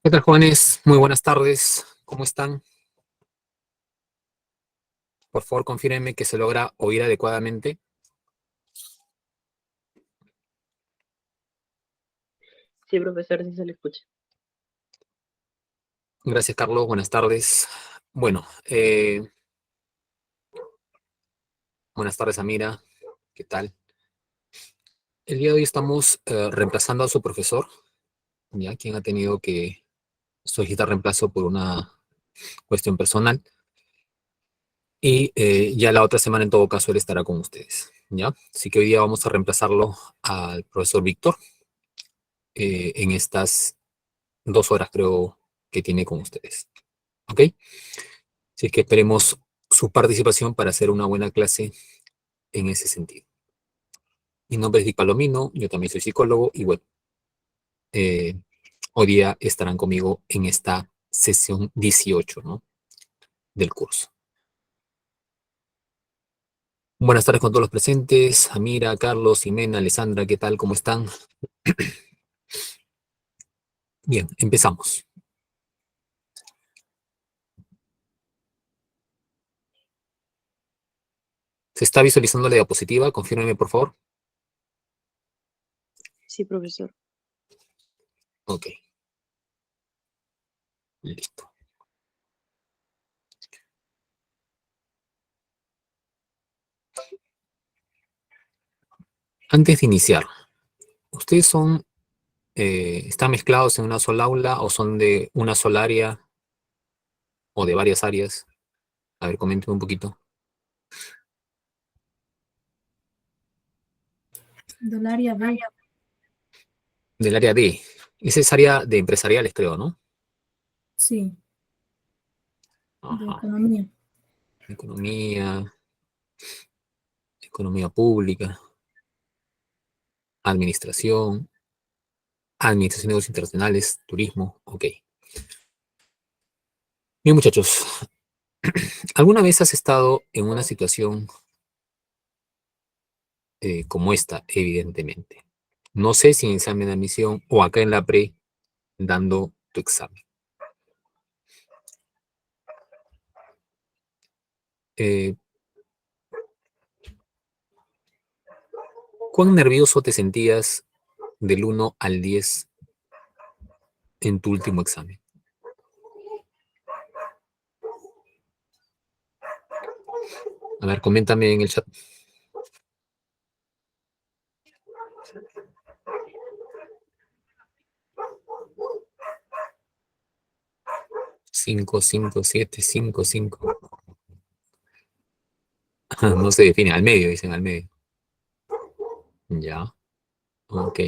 ¿Qué tal, jóvenes? Muy buenas tardes. ¿Cómo están? Por favor, confírmenme que se logra oír adecuadamente. Sí, profesor, sí se le escucha. Gracias, Carlos. Buenas tardes. Bueno, buenas tardes, Amira. ¿Qué tal? El día de hoy estamos reemplazando a su profesor, ya quien ha tenido que solicitar reemplazo por una cuestión personal. Y ya la otra semana, en todo caso, él estará con ustedes, ¿ya? Así que hoy día vamos a reemplazarlo al profesor Víctor en estas 2 horas, creo, que tiene con ustedes. ¿Ok? Así es que esperemos su participación para hacer una buena clase en ese sentido. Mi nombre es Dick Palomino, yo también soy psicólogo y bueno, eh, hoy día estarán conmigo en esta sesión 18, ¿no? Del curso. Buenas tardes con todos los presentes, Amira, Carlos, Jimena, Alessandra, ¿qué tal? ¿Cómo están? Bien, empezamos. ¿Se está visualizando la diapositiva? Confírmeme, por favor. Sí, profesor. Ok, listo. Antes de iniciar, ¿ustedes están mezclados en una sola aula o son de una sola área o de varias áreas? A ver, coménteme un poquito. Del área B, Del área D. Esa es área de empresariales, creo, ¿no? sí, de Ajá. economía. Economía, economía pública, administración, administración de negocios internacionales, turismo, ok. Bien, muchachos, ¿alguna vez has estado en una situación como esta, evidentemente? No sé si en examen de admisión o acá en la pre, dando tu examen. Eh, ¿Cuán nervioso te sentías del 1 al 10 en tu último examen? A ver, coméntame en el chat. 5, 5, 7, 5, 5. No se define, al medio, dicen al medio. Ya, ok.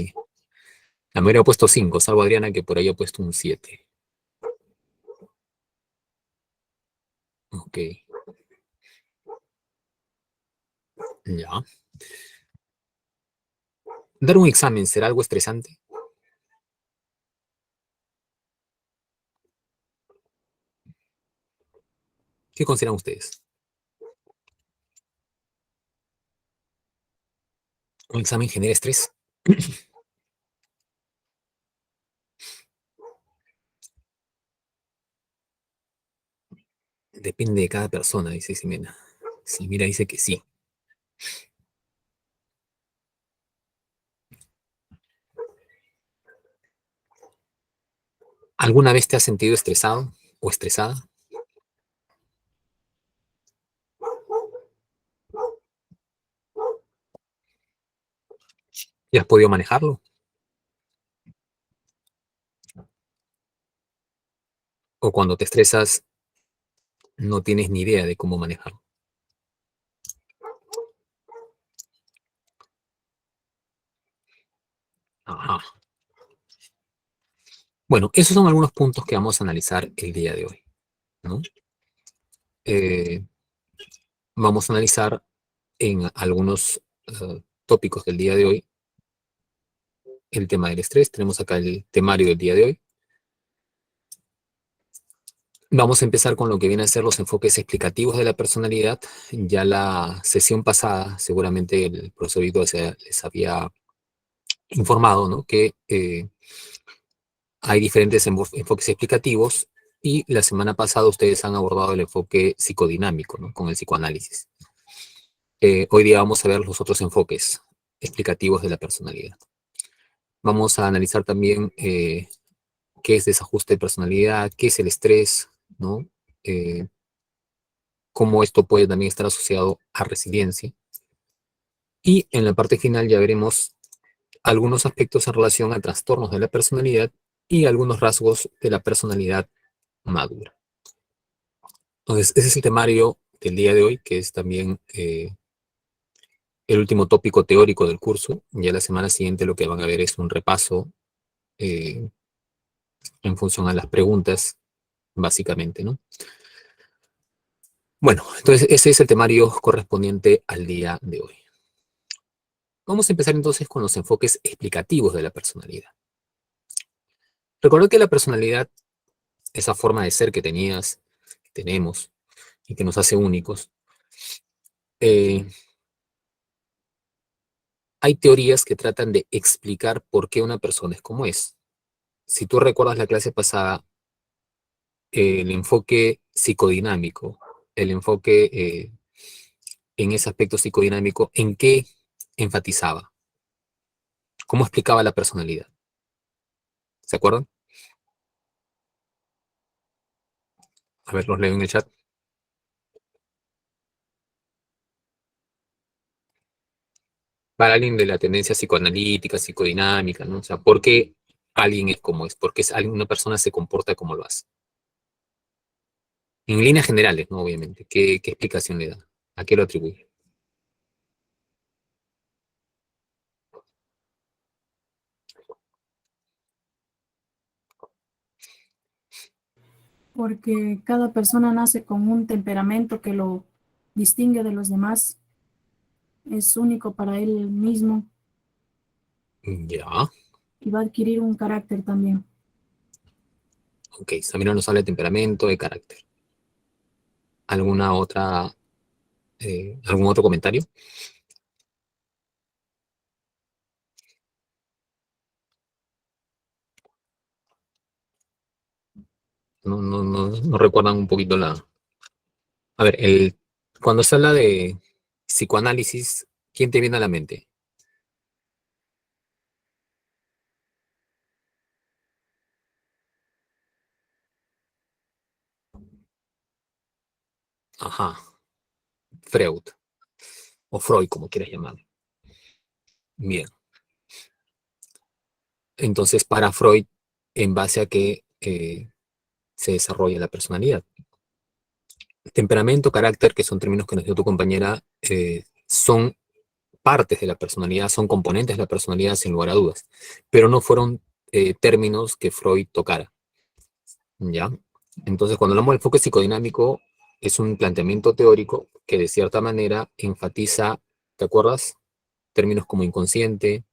La mayoría ha puesto 5, salvo Adriana que por ahí ha puesto un 7. Ok, ya. ¿Dar un examen será algo estresante? ¿Qué consideran ustedes? ¿Un examen genera estrés? Depende de cada persona, dice Ximena. Sí, mira, dice que sí. ¿Alguna vez te has sentido estresado o estresada? ¿Y has podido manejarlo? ¿O cuando te estresas no tienes ni idea de cómo manejarlo? Ajá. Bueno, esos son algunos puntos que vamos a analizar el día de hoy, ¿no? Eh, Vamos a analizar en algunos tópicos del día de hoy el tema del estrés. Tenemos acá el temario del día de hoy. Vamos a empezar con lo que vienen a ser los enfoques explicativos de la personalidad. Ya la sesión pasada, seguramente el profesor Vito les había informado, ¿no? Que hay diferentes enfoques explicativos y la semana pasada ustedes han abordado el enfoque psicodinámico, ¿no? Con el psicoanálisis. Hoy día vamos a ver los otros enfoques explicativos de la personalidad. Vamos a analizar también qué es desajuste de personalidad, qué es el estrés, ¿no? Cómo esto puede también estar asociado a resiliencia. Y en la parte final ya veremos algunos aspectos en relación a trastornos de la personalidad y algunos rasgos de la personalidad madura. Entonces, ese es el temario del día de hoy, que es también el último tópico teórico del curso. Ya la semana siguiente lo que van a ver es un repaso en función a las preguntas, básicamente, ¿no? Bueno, entonces ese es el temario correspondiente al día de hoy. Vamos a empezar entonces con los enfoques explicativos de la personalidad. Recuerda que la personalidad, esa forma de ser que tenías, que tenemos y que nos hace únicos, hay teorías que tratan de explicar por qué una persona es como es. Si tú recuerdas la clase pasada, el enfoque psicodinámico, el enfoque en ese aspecto psicodinámico, ¿en qué enfatizaba? ¿Cómo explicaba la personalidad? ¿Se acuerdan? A ver, los leo en el chat. Para alguien de la tendencia psicoanalítica, psicodinámica, ¿no? O sea, ¿por qué alguien es como es? ¿Por qué una persona se comporta como lo hace? En líneas generales, ¿no? Obviamente. ¿Qué explicación le da? ¿A qué lo atribuye? Porque cada persona nace con un temperamento que lo distingue de los demás, es único para él mismo Ya, y va a adquirir un carácter también. ok. Samira nos habla de temperamento, de carácter. ¿Alguna otra, algún otro comentario? No recuerdan un poquito la... A ver, cuando se habla de psicoanálisis, ¿quién te viene a la mente? Ajá, Freud, o Freud, como quieras llamar. Bien. Entonces, para Freud, ¿en base a qué se desarrolla la personalidad? Temperamento, carácter, que son términos que nos dio tu compañera, son partes de la personalidad, son componentes de la personalidad sin lugar a dudas, pero no fueron términos que Freud tocara, ¿ya? Entonces, cuando hablamos del enfoque psicodinámico, es un planteamiento teórico que de cierta manera enfatiza, ¿te acuerdas? Términos como inconsciente,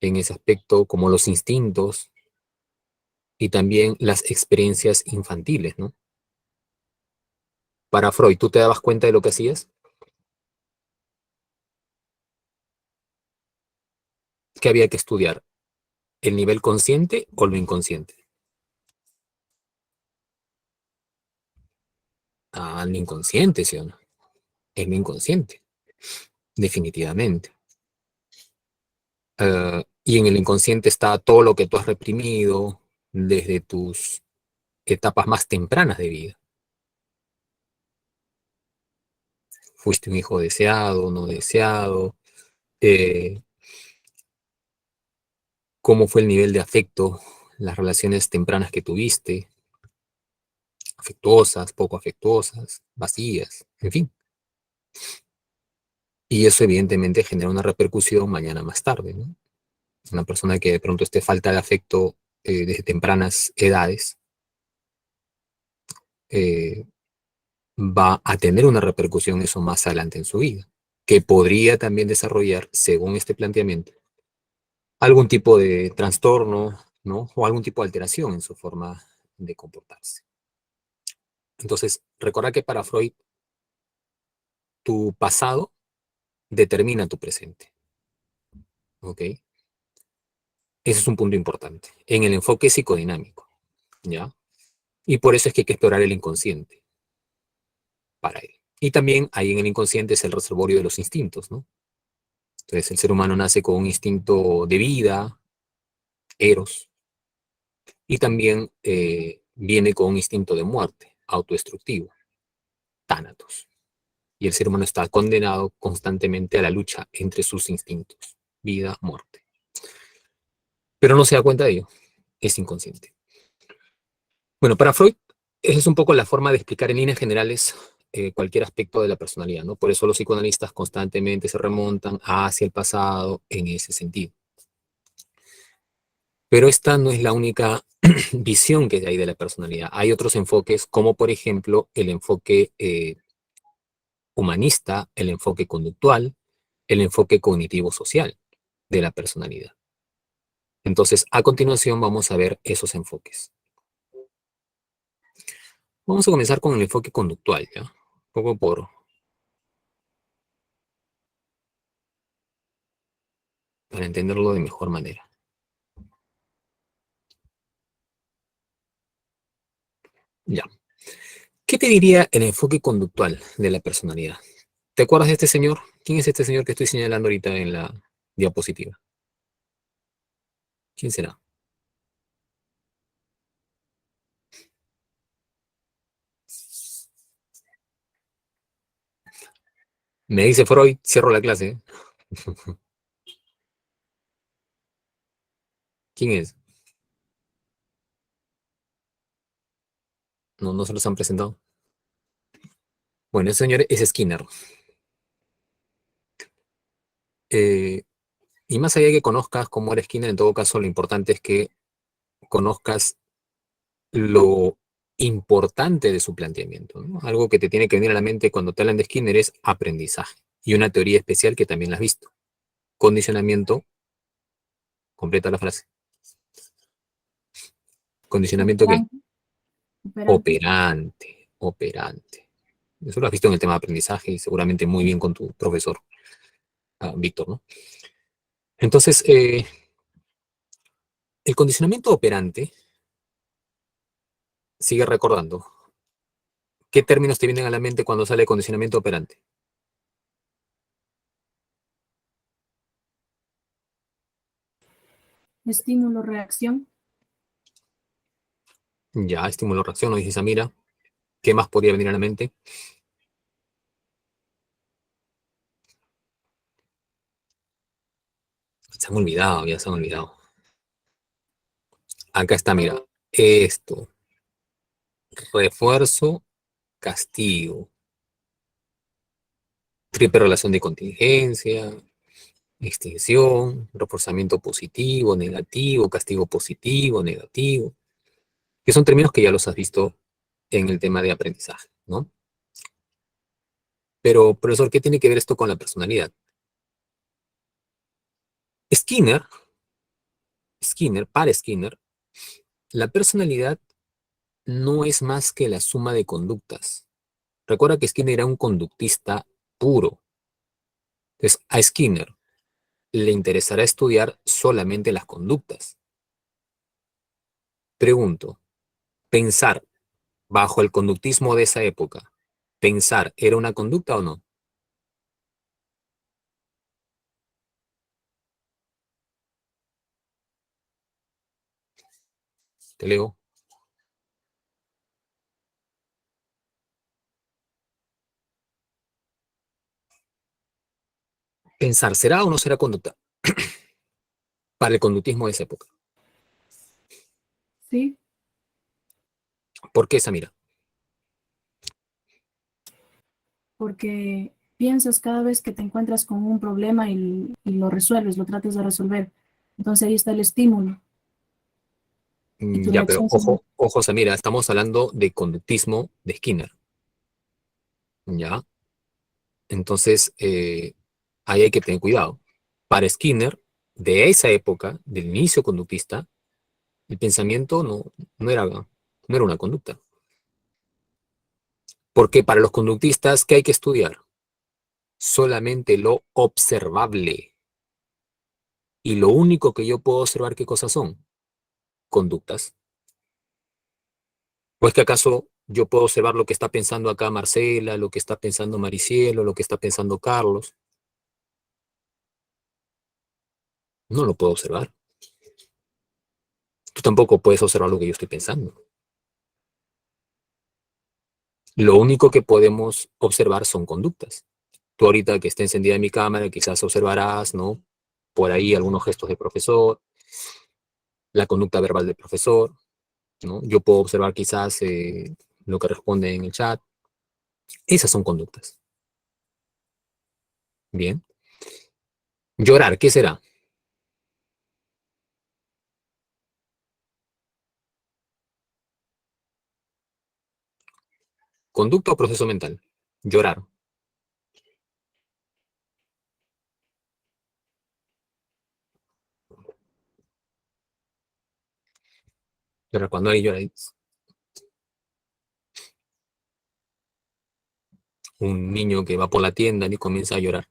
en ese aspecto, como los instintos y también las experiencias infantiles, ¿no? Para Freud, ¿tú te dabas cuenta de lo que hacías? ¿Qué había que estudiar? ¿El nivel consciente o lo inconsciente? Ah, el inconsciente, ¿sí o no? El inconsciente, definitivamente. Y en el inconsciente está todo lo que tú has reprimido desde tus etapas más tempranas de vida. Fuiste un hijo deseado, no deseado. eh, ¿Cómo fue el nivel de afecto, las relaciones tempranas que tuviste? Afectuosas, poco afectuosas, vacías, en fin. Y eso evidentemente genera una repercusión mañana más tarde, ¿no? Una persona que de pronto esté falta de afecto desde tempranas edades, eh, va a tener una repercusión eso más adelante en su vida, que podría también desarrollar, según este planteamiento, algún tipo de trastorno, ¿no? O algún tipo de alteración en su forma de comportarse. Entonces, recuerda que para Freud, tu pasado determina tu presente, ¿ok? Ese es un punto importante, en el enfoque psicodinámico, ¿ya? Y por eso es que hay que explorar el inconsciente para él. Y también ahí en el inconsciente es el reservorio de los instintos, ¿no? Entonces el ser humano nace con un instinto de vida, eros, y también viene con un instinto de muerte, autodestructivo, tánatos. Y el ser humano está condenado constantemente a la lucha entre sus instintos, vida, muerte. Pero no se da cuenta de ello, es inconsciente. Bueno, para Freud, esa es un poco la forma de explicar en líneas generales cualquier aspecto de la personalidad, ¿no? Por eso los psicoanalistas constantemente se remontan hacia el pasado en ese sentido. Pero esta no es la única visión que hay de la personalidad. Hay otros enfoques, como por ejemplo el enfoque humanista, el enfoque conductual, el enfoque cognitivo-social de la personalidad. Entonces, a continuación vamos a ver esos enfoques. Vamos a comenzar con el enfoque conductual, ¿ya? Un poco para entenderlo de mejor manera. Ya. ¿Qué te diría el enfoque conductual de la personalidad? ¿Te acuerdas de este señor? ¿Quién es este señor que estoy señalando ahorita en la diapositiva? ¿Quién será? Me dice Freud, cierro la clase. ¿Quién es? No, no se los han presentado. Bueno, ese señor es Skinner. Eh, y más allá de que conozcas cómo era Skinner, en todo caso, lo importante es que conozcas lo importante de su planteamiento, ¿no? Algo que te tiene que venir a la mente cuando te hablan de Skinner es aprendizaje. Y una teoría especial que también la has visto. Condicionamiento, completa la frase. ¿Condicionamiento qué? Operante. Operante. Operante, operante. Eso lo has visto en el tema de aprendizaje y seguramente muy bien con tu profesor, Víctor, ¿no? Entonces, el condicionamiento operante, sigue recordando, ¿qué términos te vienen a la mente cuando sale condicionamiento operante? Estímulo, reacción. Ya, estímulo, reacción, nos dice Samira. ¿Qué más podría venir a la mente? Se han olvidado, ya se han olvidado. Acá está, mira. Esto. Refuerzo, castigo. Triple relación de contingencia. Extinción. Reforzamiento positivo, negativo. Castigo positivo, negativo. Que son términos que ya los has visto en el tema de aprendizaje, ¿no? Pero, profesor, ¿qué tiene que ver esto con la personalidad? Para Skinner, la personalidad no es más que la suma de conductas. Recuerda que Skinner era un conductista puro. Entonces, a Skinner le interesará estudiar solamente las conductas. Pregunto, ¿pensar bajo el conductismo de esa época, pensar era una conducta o no? Te leo. Pensar, ¿será o no será conducta? Para el conductismo de esa época. Sí, ¿Por qué, Samira? porque piensas cada vez que te encuentras con un problema y lo resuelves, lo tratas de resolver. Entonces ahí está el estímulo y tu Ya, pero reacción sería, ojo, ojo, Samira, estamos hablando de conductismo de Skinner. ¿Ya? Entonces, ahí hay que tener cuidado. Para Skinner, de esa época, del inicio conductista, el pensamiento no era una conducta. Porque para los conductistas, ¿qué hay que estudiar? Solamente lo observable Y lo único que yo puedo observar, ¿qué cosas son? Conductas. ¿O es que acaso yo puedo observar lo que está pensando acá Marcela, lo que está pensando Maricielo, lo que está pensando Carlos? No lo puedo observar. Tú tampoco puedes observar lo que yo estoy pensando. Lo único que podemos observar son conductas. Tú ahorita que está encendida mi cámara, quizás observarás, ¿no? Por ahí algunos gestos del profesor, la conducta verbal del profesor, ¿no? Yo puedo observar quizás lo que responde en el chat. Esas son conductas. Bien. Llorar, ¿qué será? ¿Conducta o proceso mental? Llorar. Llorar cuando hay llora, un niño que va por la tienda y comienza a llorar.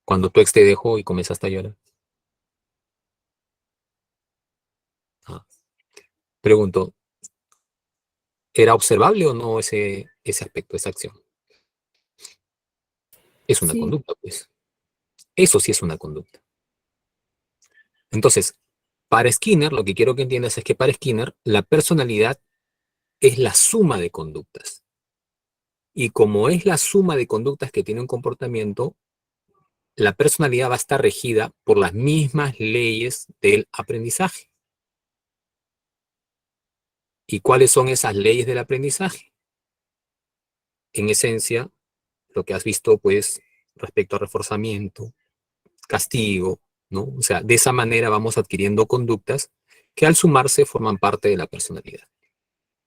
Cuando tu ex te dejó y comenzaste a llorar. Ah. Pregunto, ¿era observable o no ese aspecto, esa acción? Es una Sí, conducta, pues. Eso sí es una conducta. Entonces, para Skinner, lo que quiero que entiendas es que para Skinner, la personalidad es la suma de conductas. Y como es la suma de conductas que tiene un comportamiento, la personalidad va a estar regida por las mismas leyes del aprendizaje. ¿Y cuáles son esas leyes del aprendizaje? En esencia, lo que has visto, pues, respecto a reforzamiento, castigo, ¿no? O sea, de esa manera vamos adquiriendo conductas que al sumarse forman parte de la personalidad.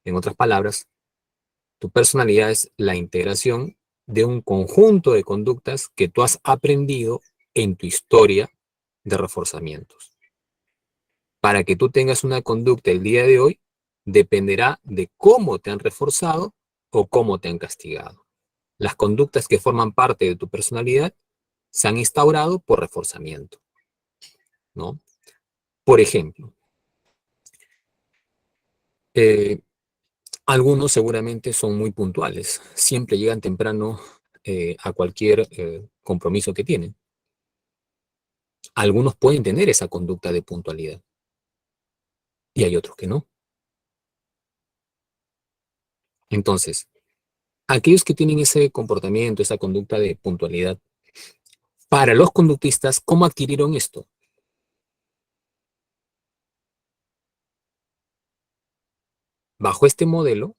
En otras palabras, tu personalidad es la integración de un conjunto de conductas que tú has aprendido en tu historia de reforzamientos. Para que tú tengas una conducta el día de hoy, dependerá de cómo te han reforzado o cómo te han castigado. Las conductas que forman parte de tu personalidad se han instaurado por reforzamiento, ¿no? Por ejemplo, eh, algunos seguramente son muy puntuales, siempre llegan temprano a cualquier compromiso que tienen. Algunos pueden tener esa conducta de puntualidad y hay otros que no. Entonces, aquellos que tienen ese comportamiento, esa conducta de puntualidad, para los conductistas, ¿cómo adquirieron esto? Bajo este modelo,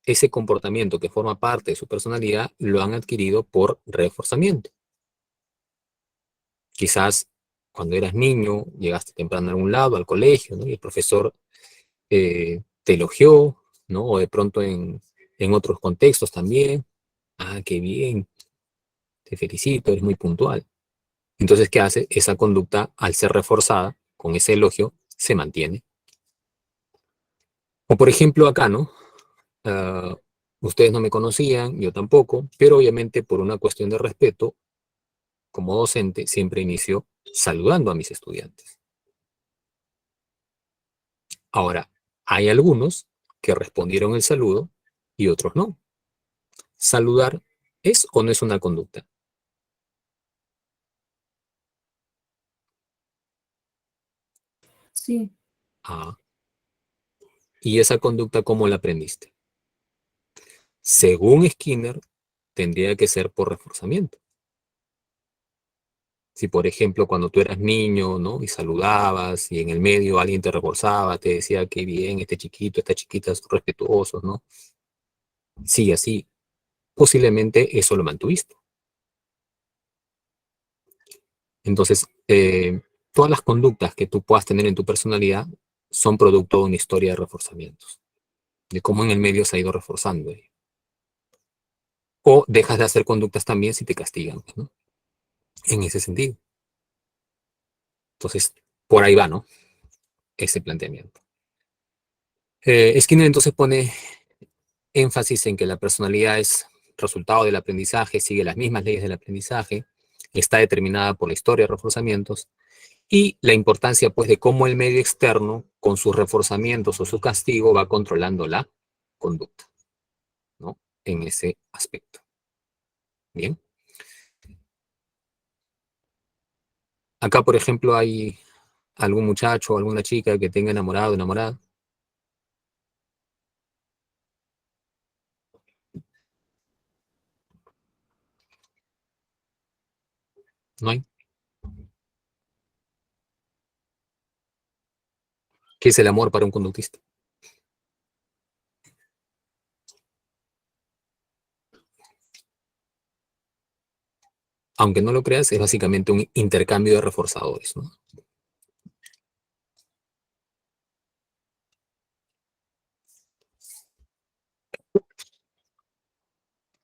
ese comportamiento que forma parte de su personalidad lo han adquirido por reforzamiento. Quizás cuando eras niño, llegaste temprano a algún lado, al colegio, ¿no? Y el profesor te elogió, ¿no? O de pronto en otros contextos también. Ah, qué bien, te felicito, eres muy puntual. Entonces, ¿qué hace? Esa conducta, al ser reforzada con ese elogio, se mantiene. O por ejemplo acá, ¿no? Ah, ustedes no me conocían, yo tampoco, pero obviamente por una cuestión de respeto, como docente, siempre inicio saludando a mis estudiantes. Ahora, hay algunos que respondieron el saludo y otros no. ¿Saludar es o no es una conducta? sí, Ah, ¿y esa conducta cómo la aprendiste? Según Skinner, tendría que ser por reforzamiento. Si, por ejemplo, cuando tú eras niño, ¿no? Y saludabas y en el medio alguien te reforzaba, te decía que bien, este chiquito, esta chiquita son respetuosos, ¿no? Sí, así, posiblemente eso lo mantuviste. Entonces, todas las conductas que tú puedas tener en tu personalidad son producto de una historia de reforzamientos, de cómo en el medio se ha ido reforzando. O dejas de hacer conductas también si te castigan, ¿no? En ese sentido. Entonces, por ahí va, ¿no? Ese planteamiento. Skinner entonces pone énfasis en que la personalidad es resultado del aprendizaje sigue las mismas leyes del aprendizaje, está determinada por la historia de reforzamientos, y la importancia, pues, de cómo el medio externo, con sus reforzamientos o su castigo, va controlando la conducta, ¿no? En ese aspecto. Bien. Acá, por ejemplo, hay algún muchacho o alguna chica que tenga enamorado o enamorada. ¿No hay? ¿Qué es el amor para un conductista? Aunque no lo creas, es básicamente un intercambio de reforzadores, ¿no?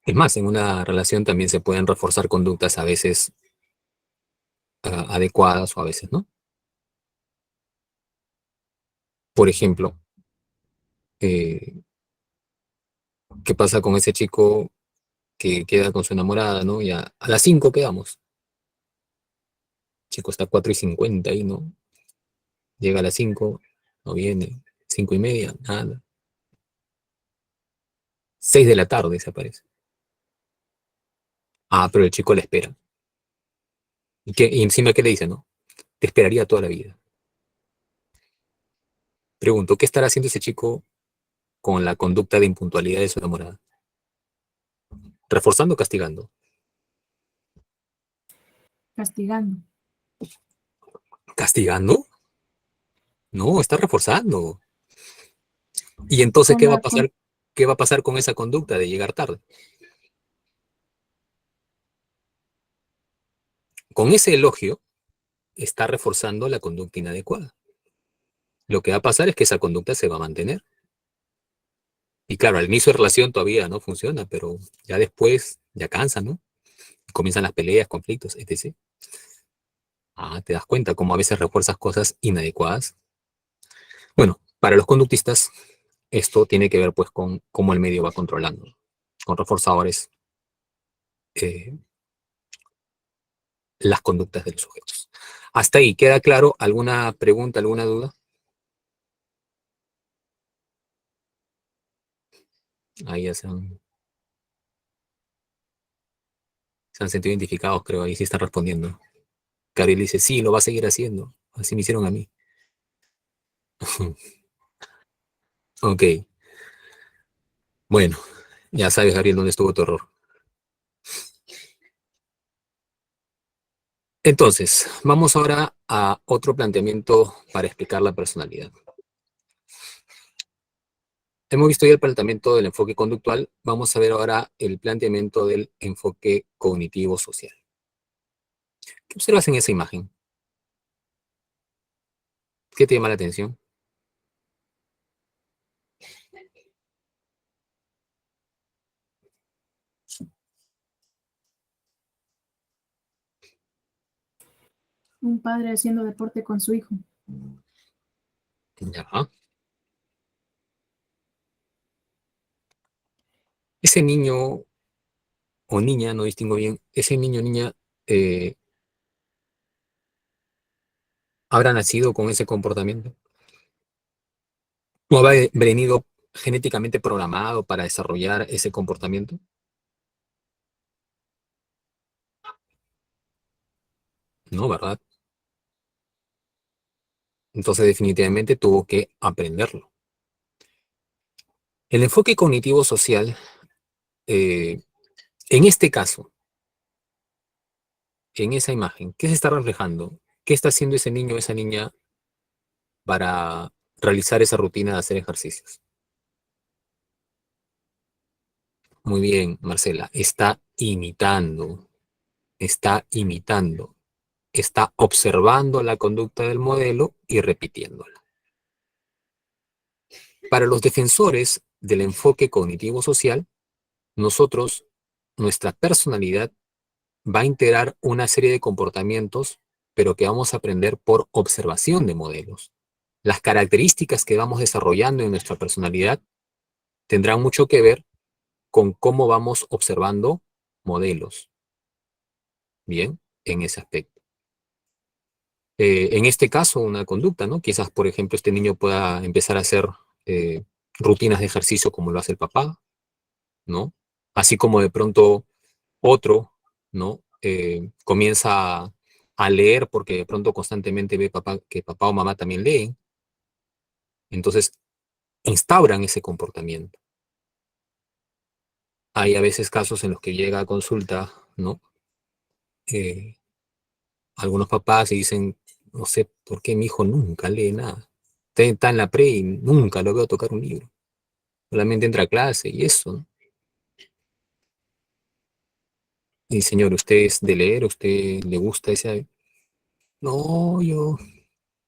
Es más, en una relación también se pueden reforzar conductas a veces adecuadas o a veces no. Por ejemplo, eh, ¿qué pasa con ese chico que queda con su enamorada, ¿no? Y a las 5 quedamos. El chico está a 4:50 y no. Llega a las 5, no viene. 5:30, nada. 6 de la tarde se aparece. Ah, pero el chico la espera. Y encima, ¿qué le dice, no? Te esperaría toda la vida. Pregunto, ¿qué estará haciendo ese chico con la conducta de impuntualidad de su enamorada? ¿Reforzando o castigando? Castigando. ¿Castigando? No, está reforzando. Y entonces, Con ¿qué va a la, pasar? ¿Qué va a pasar con esa conducta de llegar tarde? Con ese elogio, está reforzando la conducta inadecuada. Lo que va a pasar es que esa conducta se va a mantener. Y claro, al inicio de relación todavía no funciona, pero ya después ya cansa, ¿no? Comienzan las peleas, conflictos, etc. Ah, te das cuenta cómo a veces refuerzas cosas inadecuadas. Bueno, para los conductistas, esto tiene que ver pues con cómo el medio va controlando, con reforzadores, eh, las conductas de los sujetos. Hasta ahí, ¿queda claro? ¿Alguna pregunta, alguna duda? Ahí ya se han sentido identificados, creo, ahí sí están respondiendo. Gabriel dice, sí, lo va a seguir haciendo. Así me hicieron a mí. Ok, bueno, ya sabes, Gabriel, dónde estuvo tu error. Entonces, vamos ahora a otro planteamiento para explicar la personalidad. Hemos visto ya el planteamiento del enfoque conductual, vamos a ver ahora el planteamiento del enfoque cognitivo-social. ¿Qué observas en esa imagen? ¿Qué te llama la atención? un padre haciendo deporte con su hijo. Ya. Ese niño o niña, no distingo bien, ese niño o niña eh, habrá nacido con ese comportamiento. ¿O habrá venido genéticamente programado para desarrollar ese comportamiento? No, ¿verdad? Entonces definitivamente tuvo que aprenderlo. El enfoque cognitivo social, eh, en este caso, en esa imagen, ¿qué se está reflejando? ¿Qué está haciendo ese niño o esa niña para realizar esa rutina de hacer ejercicios? Muy bien, Marcela, está imitando, está observando la conducta del modelo y repitiéndola. Para los defensores del enfoque cognitivo social, nosotros, nuestra personalidad va a integrar una serie de comportamientos, pero que vamos a aprender por observación de modelos. Las características que vamos desarrollando en nuestra personalidad tendrán mucho que ver con cómo vamos observando modelos, ¿bien? En ese aspecto. En este caso, una conducta, ¿no? Quizás, por ejemplo, este niño pueda empezar a hacer eh, rutinas de ejercicio como lo hace el papá, ¿no? Así como de pronto otro, ¿no? Comienza a leer porque de pronto constantemente ve papá, que papá o mamá también leen, entonces instauran ese comportamiento. Hay a veces casos en los que llega a consulta, ¿no? Eh, algunos papás y dicen, no sé por qué mi hijo nunca lee nada. Está en la pre y nunca lo veo tocar un libro. Solamente entra a clase y eso, ¿no? Y señor, ¿usted es de leer? ¿Usted le gusta ese? No,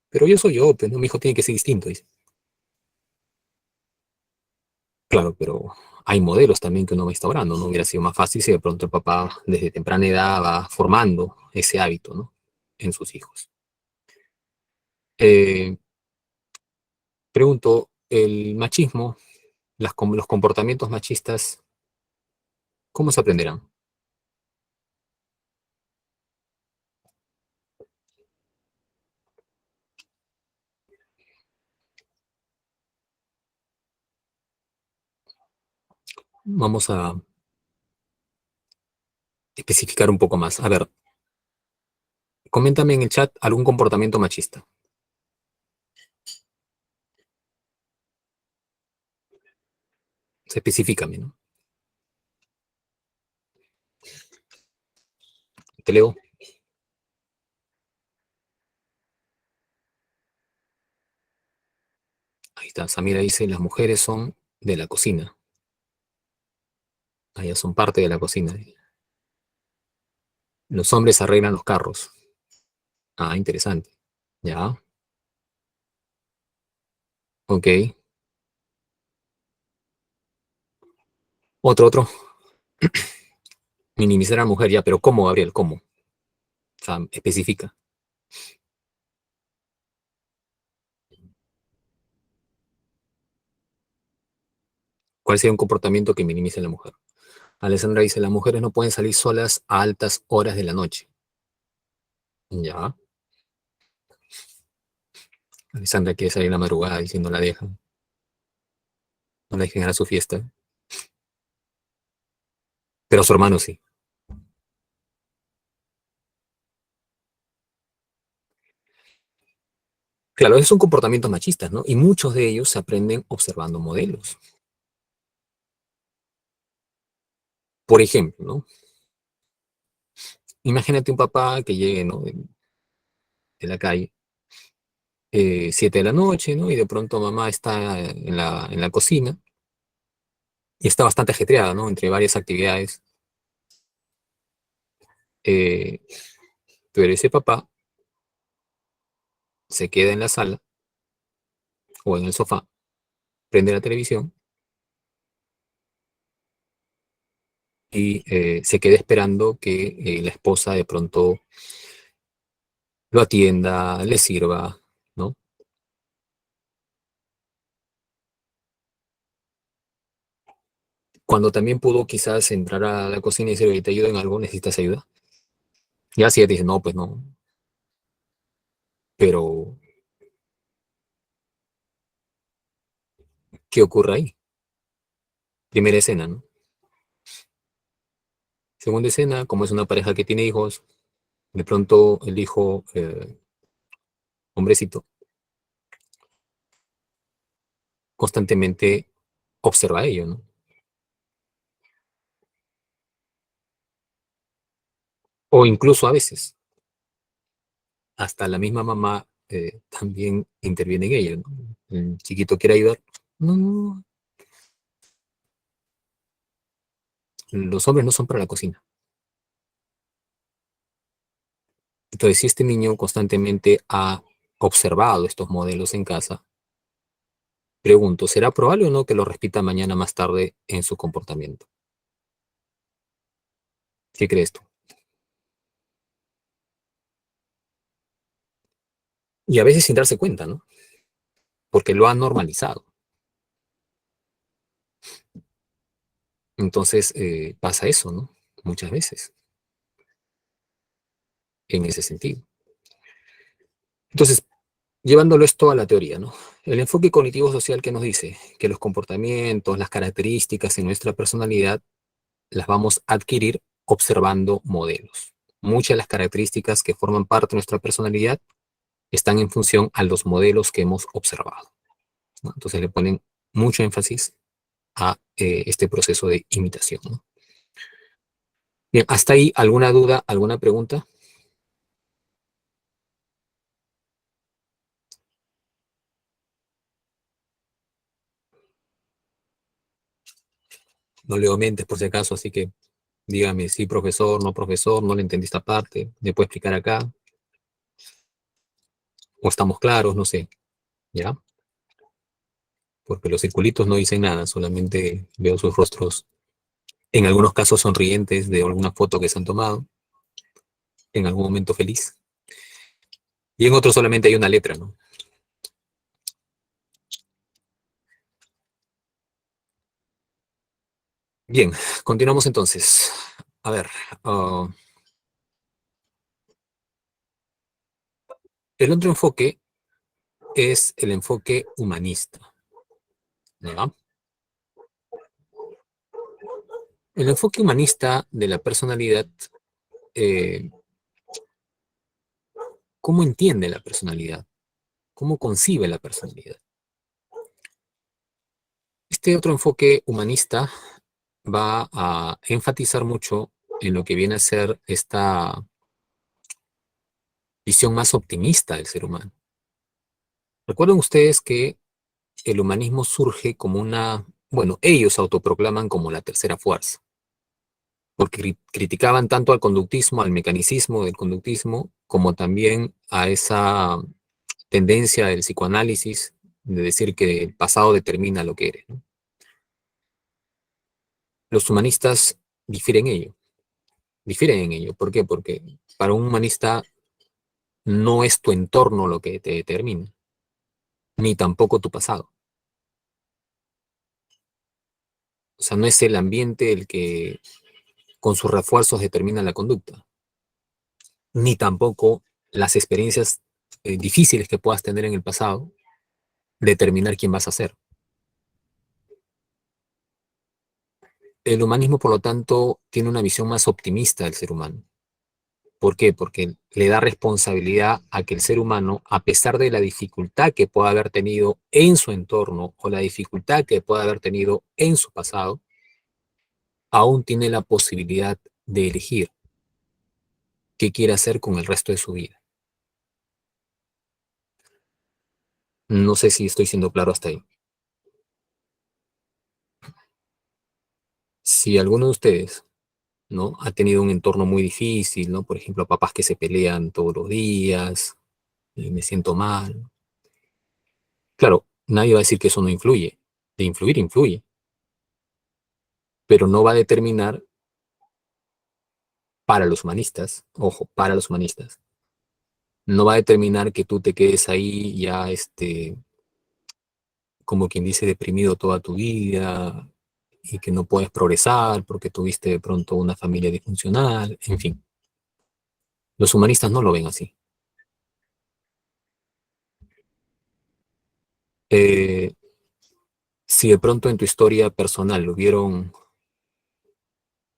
pero yo soy yo, pero no, mi hijo tiene que ser distinto, dice. Claro, pero hay modelos también que uno va instaurando, ¿no? Hubiera sido más fácil si de pronto el papá desde temprana edad va formando ese hábito, ¿no? En sus hijos. Eh, Pregunto, el machismo, los comportamientos machistas, ¿cómo se aprenderán? Vamos a especificar un poco más. A ver, coméntame en el chat algún comportamiento machista. Específicame, ¿no? Te leo. Ahí está. Samira dice, las mujeres son de la cocina. Ellas son parte de la cocina. Los hombres arreglan los carros. Ah, interesante. Ya, ok. Otro. Minimizar a la mujer, ya, pero ¿cómo, Gabriel? ¿Cómo? O sea, especifica. ¿Cuál sería un comportamiento que minimice a la mujer? Alessandra dice, las mujeres no pueden salir solas a altas horas de la noche. Ya. Alessandra quiere salir en la madrugada y si no la dejan, no la dejen a su fiesta. Pero su hermano sí. Claro, esos son comportamientos machistas, ¿no? Y muchos de ellos se aprenden observando modelos. Por ejemplo, ¿no? Imagínate un papá que llegue, ¿no? De la calle, 7 de la noche, ¿no? Y de pronto mamá está en la cocina y está bastante ajetreada, ¿no? Entre varias actividades. Eh, pero ese papá se queda en la sala o en el sofá, prende la televisión y se queda esperando que la esposa de pronto lo atienda, le sirva, ¿no? Cuando también pudo quizás entrar a la cocina y decir, oye, te ayudo en algo, necesitas ayuda. Ya si ella te dice, no, pues no, pero ¿qué ocurre ahí? Primera escena, ¿no? Segunda escena, como es una pareja que tiene hijos, de pronto el hijo, hombrecito, constantemente observa a ello, ¿no? O incluso a veces, hasta la misma mamá también interviene en ello, ¿no? El chiquito quiere ayudar. No, no, los hombres no son para la cocina. Entonces, si este niño constantemente ha observado estos modelos en casa, pregunto, ¿será probable o no que lo repita mañana más tarde en su comportamiento? ¿Qué crees tú? Y a veces sin darse cuenta, ¿no? Porque lo ha normalizado. Entonces pasa eso, ¿no? Muchas veces, en ese sentido. Entonces, llevándolo esto a la teoría, ¿no? El enfoque cognitivo social que nos dice que los comportamientos, las características en nuestra personalidad las vamos a adquirir observando modelos. Muchas de las características que forman parte de nuestra personalidad están en función a los modelos que hemos observado, ¿no? Entonces le ponen mucho énfasis a este proceso de imitación, ¿no? Bien, hasta ahí, ¿alguna duda, alguna pregunta? No leo mentes por si acaso, así que dígame sí, profesor, no le entendí esta parte, ¿me puede explicar acá? O estamos claros, no sé, ¿ya? Porque los circulitos no dicen nada, solamente veo sus rostros, en algunos casos sonrientes de alguna foto que se han tomado, en algún momento feliz, y en otros solamente hay una letra, ¿no? Bien, continuamos entonces. A ver, el otro enfoque es el enfoque humanista, ¿ya? El enfoque humanista de la personalidad, eh, ¿cómo entiende la personalidad? ¿Cómo concibe la personalidad? Este otro enfoque humanista va a enfatizar mucho en lo que viene a ser esta visión más optimista del ser humano. Recuerden ustedes que el humanismo surge como una, bueno, ellos autoproclaman como la tercera fuerza, porque criticaban tanto al conductismo, al mecanicismo del conductismo, como también a esa tendencia del psicoanálisis de decir que el pasado determina lo que eres, ¿no? Los humanistas difieren en ello, difieren en ello. ¿Por qué? Porque para un humanista no es tu entorno lo que te determina, ni tampoco tu pasado. O sea, no es el ambiente el que con sus refuerzos determina la conducta, ni tampoco las experiencias difíciles que puedas tener en el pasado determinar quién vas a ser. El humanismo, por lo tanto, tiene una visión más optimista del ser humano. ¿Por qué? Porque le da responsabilidad a que el ser humano, a pesar de la dificultad que pueda haber tenido en su entorno o la dificultad que pueda haber tenido en su pasado, aún tiene la posibilidad de elegir qué quiere hacer con el resto de su vida. No sé si estoy siendo claro hasta ahí. Si alguno de ustedes, ¿no?, ha tenido un entorno muy difícil, ¿no? Por ejemplo, papás que se pelean todos los días, y me siento mal. Claro, nadie va a decir que eso no influye. De influir, influye, pero no va a determinar para los humanistas, ojo, para los humanistas, no va a determinar que tú te quedes ahí ya, como quien dice, deprimido toda tu vida y que no puedes progresar porque tuviste de pronto una familia disfuncional, en fin. Los humanistas no lo ven así. Eh, si de pronto en tu historia personal hubieron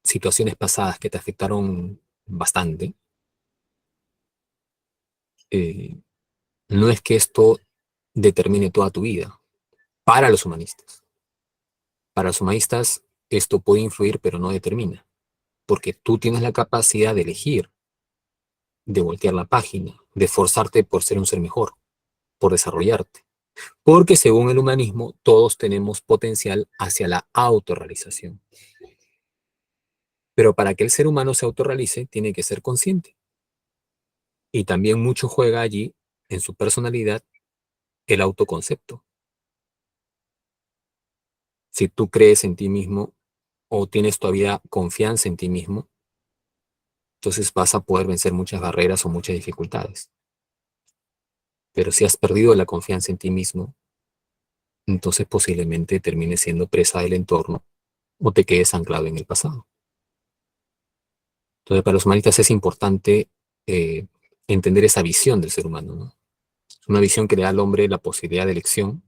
situaciones pasadas que te afectaron bastante, eh, no es que esto determine toda tu vida. Para los humanistas. Para los humanistas esto puede influir, pero no determina, porque tú tienes la capacidad de elegir, de voltear la página, de esforzarte por ser un ser mejor, por desarrollarte. Porque según el humanismo, todos tenemos potencial hacia la autorrealización. Pero para que el ser humano se autorrealice, tiene que ser consciente. Y también mucho juega allí, en su personalidad, el autoconcepto. Si tú crees en ti mismo o tienes todavía confianza en ti mismo, entonces vas a poder vencer muchas barreras o muchas dificultades. Pero si has perdido la confianza en ti mismo, entonces posiblemente termines siendo presa del entorno o te quedes anclado en el pasado. Entonces, para los humanistas es importante entender esa visión del ser humano, ¿no? Es una visión que le da al hombre la posibilidad de elección,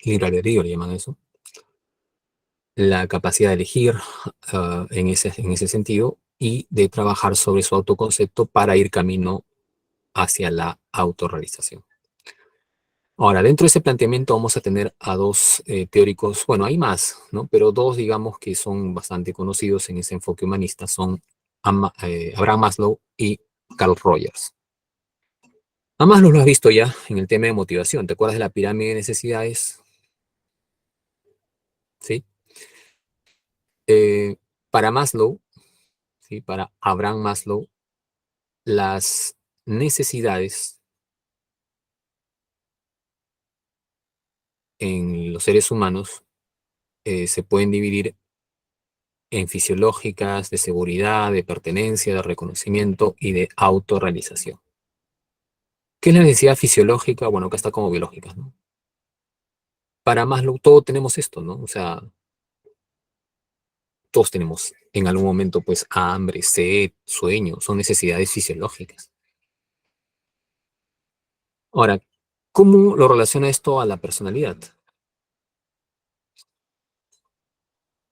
libre albedrío le llaman eso, la capacidad de elegir en ese sentido y de trabajar sobre su autoconcepto para ir camino hacia la autorrealización. Ahora, dentro de ese planteamiento vamos a tener a dos teóricos, bueno, hay más, ¿no? Pero dos, digamos, que son bastante conocidos en ese enfoque humanista, son Abraham Maslow y Carl Rogers. A Maslow lo has visto ya en el tema de motivación. ¿Te acuerdas de la pirámide de necesidades? ¿Sí? Para Maslow, ¿sí? Para Abraham Maslow, las necesidades en los seres humanos se pueden dividir en fisiológicas, de seguridad, de pertenencia, de reconocimiento y de autorrealización. ¿Qué es la necesidad fisiológica? Bueno, acá está como biológica, ¿no? Para Maslow todos tenemos esto, ¿no? O sea, todos tenemos en algún momento pues hambre, sed, sueño, son necesidades fisiológicas. Ahora, ¿cómo lo relaciona esto a la personalidad?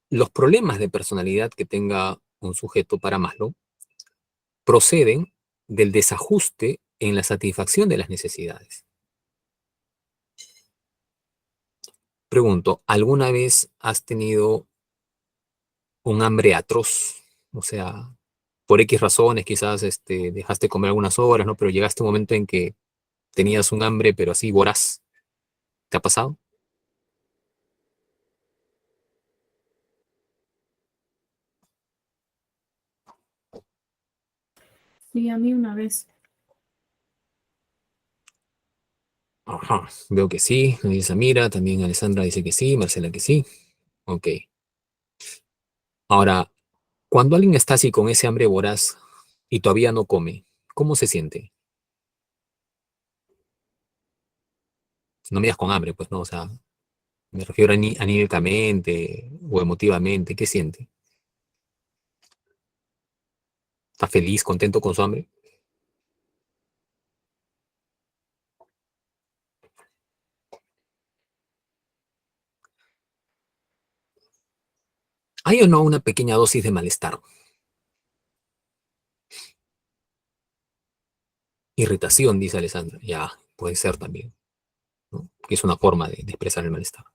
Los problemas de personalidad que tenga un sujeto para Maslow proceden del desajuste en la satisfacción de las necesidades. Pregunto, ¿alguna vez has tenido un hambre atroz? O sea, por X razones, quizás dejaste comer algunas horas, ¿no? Pero llegaste un momento en que tenías un hambre, pero así voraz. ¿Te ha pasado? Sí, a mí una vez. Ajá, veo que sí, me dice Samira, también Alessandra dice que sí, Marcela que sí. Ok. Ahora, cuando alguien está así con ese hambre voraz y todavía no come, ¿cómo se siente? No me digas con hambre, pues no, o sea, me refiero anímicamente o emotivamente, ¿qué siente? ¿Está feliz, contento con su hambre? ¿Hay o no una pequeña dosis de malestar? Irritación, dice Alessandra. Ya, puede ser también, ¿no? Que es una forma de expresar el malestar.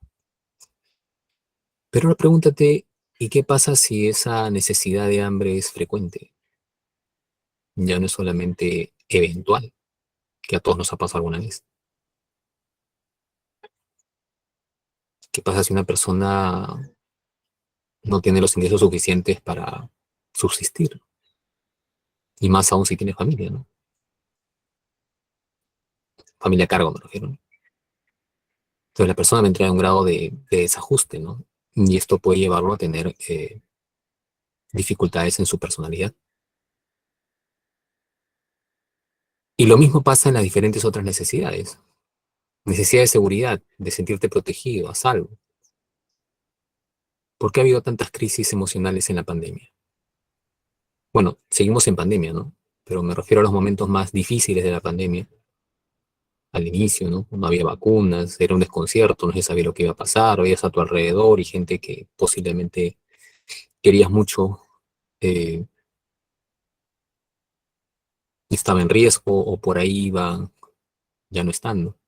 Pero ahora pregúntate, ¿y qué pasa si esa necesidad de hambre es frecuente? Ya no es solamente eventual, que a todos nos ha pasado alguna vez. ¿Qué pasa si una persona no tiene los ingresos suficientes para subsistir? Y más aún si tiene familia, ¿no? Familia a cargo, me refiero, ¿no? Entonces la persona va a entrar en un grado de desajuste, ¿no? Y esto puede llevarlo a tener dificultades en su personalidad. Y lo mismo pasa en las diferentes otras necesidades. Necesidad de seguridad, de sentirte protegido, a salvo. ¿Por qué ha habido tantas crisis emocionales en la pandemia? Bueno, seguimos en pandemia, ¿no? Pero me refiero a los momentos más difíciles de la pandemia, al inicio, ¿no? No había vacunas, era un desconcierto, no se sabía lo que iba a pasar, veías a tu alrededor y gente que posiblemente querías mucho eh, estaba en riesgo o por ahí iba ya no estando.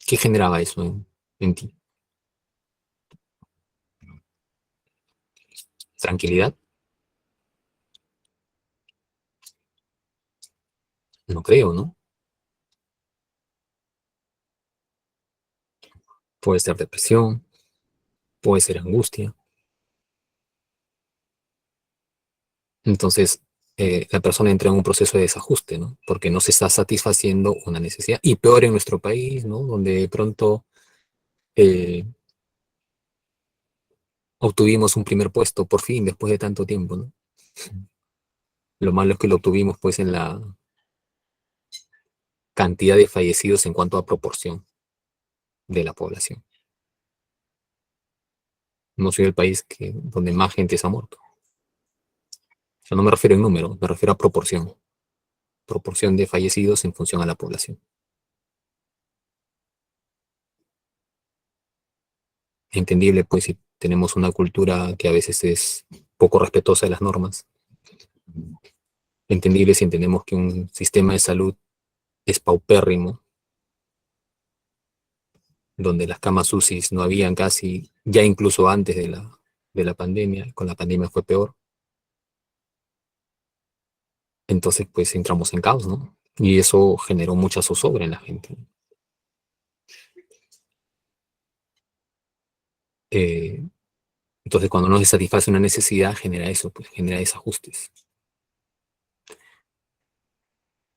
¿Qué generaba eso en ti? ¿Tranquilidad? No creo, ¿no? Puede ser depresión, puede ser angustia. Entonces, la persona entra en un proceso de desajuste, ¿no? Porque no se está satisfaciendo una necesidad. Y peor en nuestro país, ¿no? Donde de pronto eh, obtuvimos un primer puesto, por fin, después de tanto tiempo, ¿no? Lo malo es que lo obtuvimos, pues, en la cantidad de fallecidos en cuanto a proporción de la población. no soy el país donde más gente se ha muerto. O sea, no me refiero en número, me refiero a proporción. Proporción de fallecidos en función a la población. Entendible, pues, si tenemos una cultura que a veces es poco respetuosa de las normas. Entendible si entendemos que un sistema de salud es paupérrimo, donde las camas UCI no habían casi, ya incluso antes de la pandemia, con la pandemia fue peor. Entonces, pues entramos en caos, ¿no? Y eso generó mucha zozobra en la gente. Eh, entonces, cuando no se satisface una necesidad, genera eso, pues genera desajustes.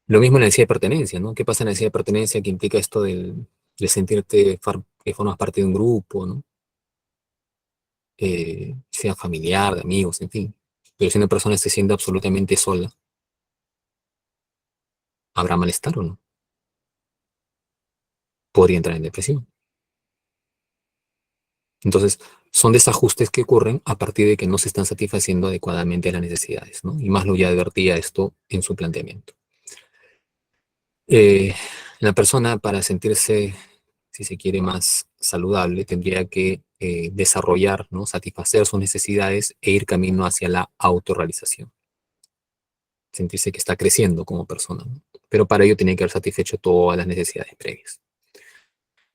Lo mismo en la necesidad de pertenencia, ¿no? ¿Qué pasa en la necesidad de pertenencia que implica esto de sentirte que formas parte de un grupo, ¿no? Sea familiar, de amigos, en fin. Pero si una persona se siente absolutamente sola, ¿habrá malestar o no? Podría entrar en depresión. Entonces, son desajustes que ocurren a partir de que no se están satisfaciendo adecuadamente las necesidades, ¿no? Y Maslow ya advertía esto en su planteamiento. Eh, la persona, para sentirse, si se quiere, más saludable, tendría que desarrollar, ¿no? Satisfacer sus necesidades e ir camino hacia la autorrealización. Sentirse que está creciendo como persona, ¿no? Pero para ello tiene que haber satisfecho todas las necesidades previas.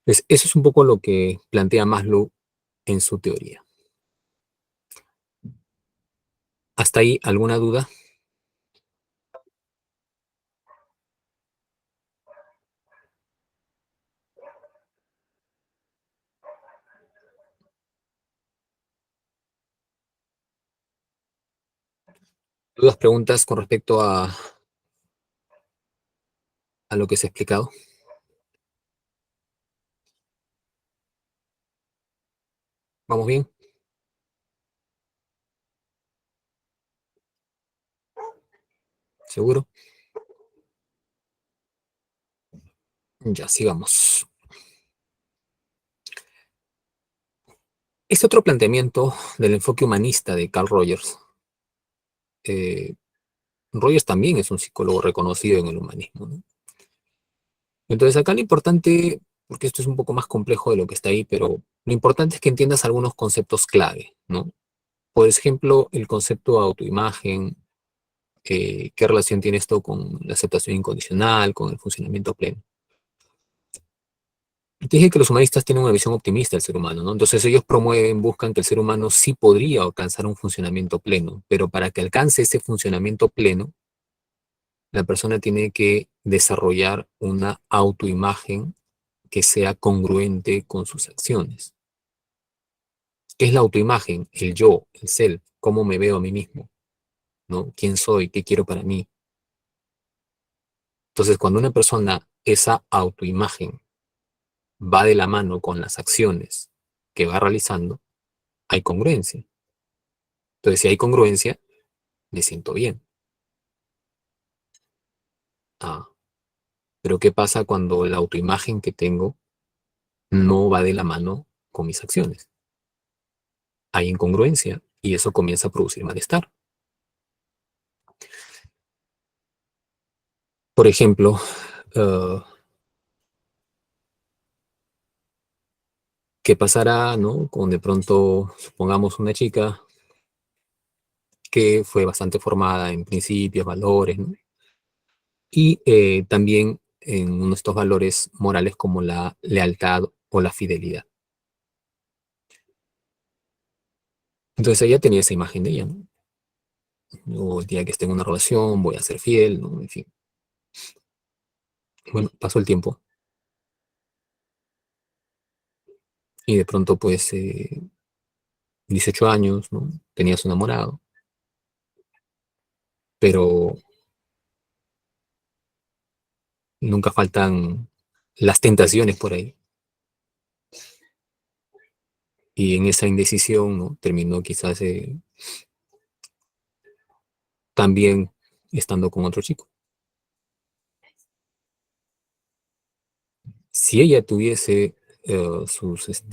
Entonces, eso es un poco lo que plantea Maslow en su teoría. ¿Hasta ahí alguna duda? ¿Dudas, preguntas con respecto a lo que se ha explicado? ¿Vamos bien? ¿Seguro? Ya, sigamos. Este otro planteamiento del enfoque humanista de Carl Rogers. Rogers también es un psicólogo reconocido en el humanismo, ¿no? Entonces acá lo importante, porque esto es un poco más complejo de lo que está ahí, pero lo importante es que entiendas algunos conceptos clave, ¿no? Por ejemplo, el concepto de autoimagen, qué relación tiene esto con la aceptación incondicional, con el funcionamiento pleno. Te dije que los humanistas tienen una visión optimista del ser humano, ¿no? Entonces ellos promueven, buscan que el ser humano sí podría alcanzar un funcionamiento pleno, pero para que alcance ese funcionamiento pleno, la persona tiene que desarrollar una autoimagen que sea congruente con sus acciones. ¿Qué es la autoimagen? El yo, el self, cómo me veo a mí mismo, ¿no? ¿Quién soy? ¿Qué quiero para mí? Entonces, cuando una persona, esa autoimagen va de la mano con las acciones que va realizando, hay congruencia. Entonces, si hay congruencia, me siento bien. Ah, pero ¿qué pasa cuando la autoimagen que tengo no va de la mano con mis acciones? Hay incongruencia y eso comienza a producir malestar. Por ejemplo, uh, ¿qué pasará, no? Con de pronto, supongamos una chica que fue bastante formada en principios, valores, ¿no? Y también en uno de estos valores morales como la lealtad o la fidelidad. Entonces ella tenía esa imagen de ella, ¿no? Yo el día que esté en una relación voy a ser fiel, ¿no? En fin. Bueno, pasó el tiempo y de pronto pues 18 años, ¿no? Tenía su enamorado, pero nunca faltan las tentaciones por ahí. Y en esa indecisión, ¿no? Terminó quizás también estando con otro chico. Si ella tuviese sus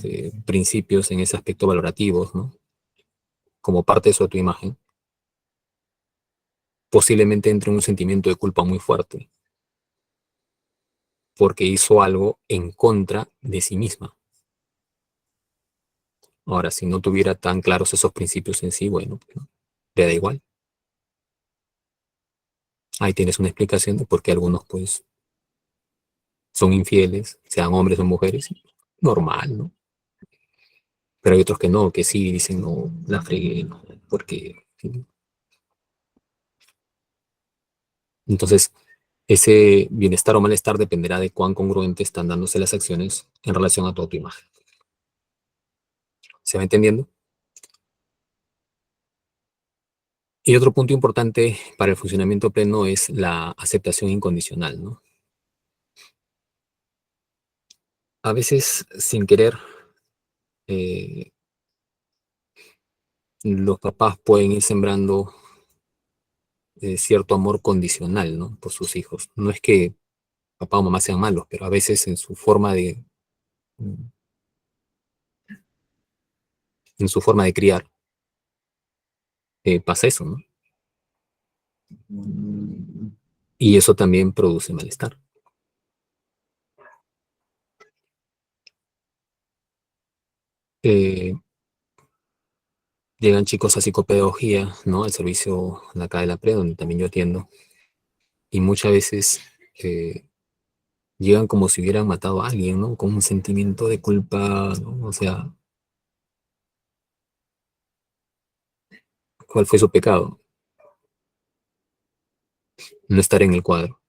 principios en ese aspecto valorativos, ¿no? Como parte de su autoimagen, posiblemente entre un sentimiento de culpa muy fuerte, porque hizo algo en contra de sí misma. Ahora, si no tuviera tan claros esos principios en sí, bueno, pues, ¿no? Le da igual. Ahí tienes una explicación de por qué algunos, pues, son infieles, sean hombres o mujeres. Normal, ¿no? Pero hay otros que no, que sí dicen, no, la fregué, no, porque... ¿sí? Entonces, ese bienestar o malestar dependerá de cuán congruentes están dándose las acciones en relación a tu autoimagen. ¿Se va entendiendo? Y otro punto importante para el funcionamiento pleno es la aceptación incondicional, ¿no? A veces, sin querer, eh, los papás pueden ir sembrando cierto amor condicional, ¿no? Por sus hijos. No es que papá o mamá sean malos, pero a veces en su forma de criar, pasa eso, ¿no? Y eso también produce malestar. Eh, Llegan chicos a psicopedagogía, ¿no? Al servicio de acá de la PRE, donde también yo atiendo, y muchas veces llegan como si hubieran matado a alguien, ¿no? Con un sentimiento de culpa, ¿no? O sea, ¿cuál fue su pecado? No estar en el cuadro.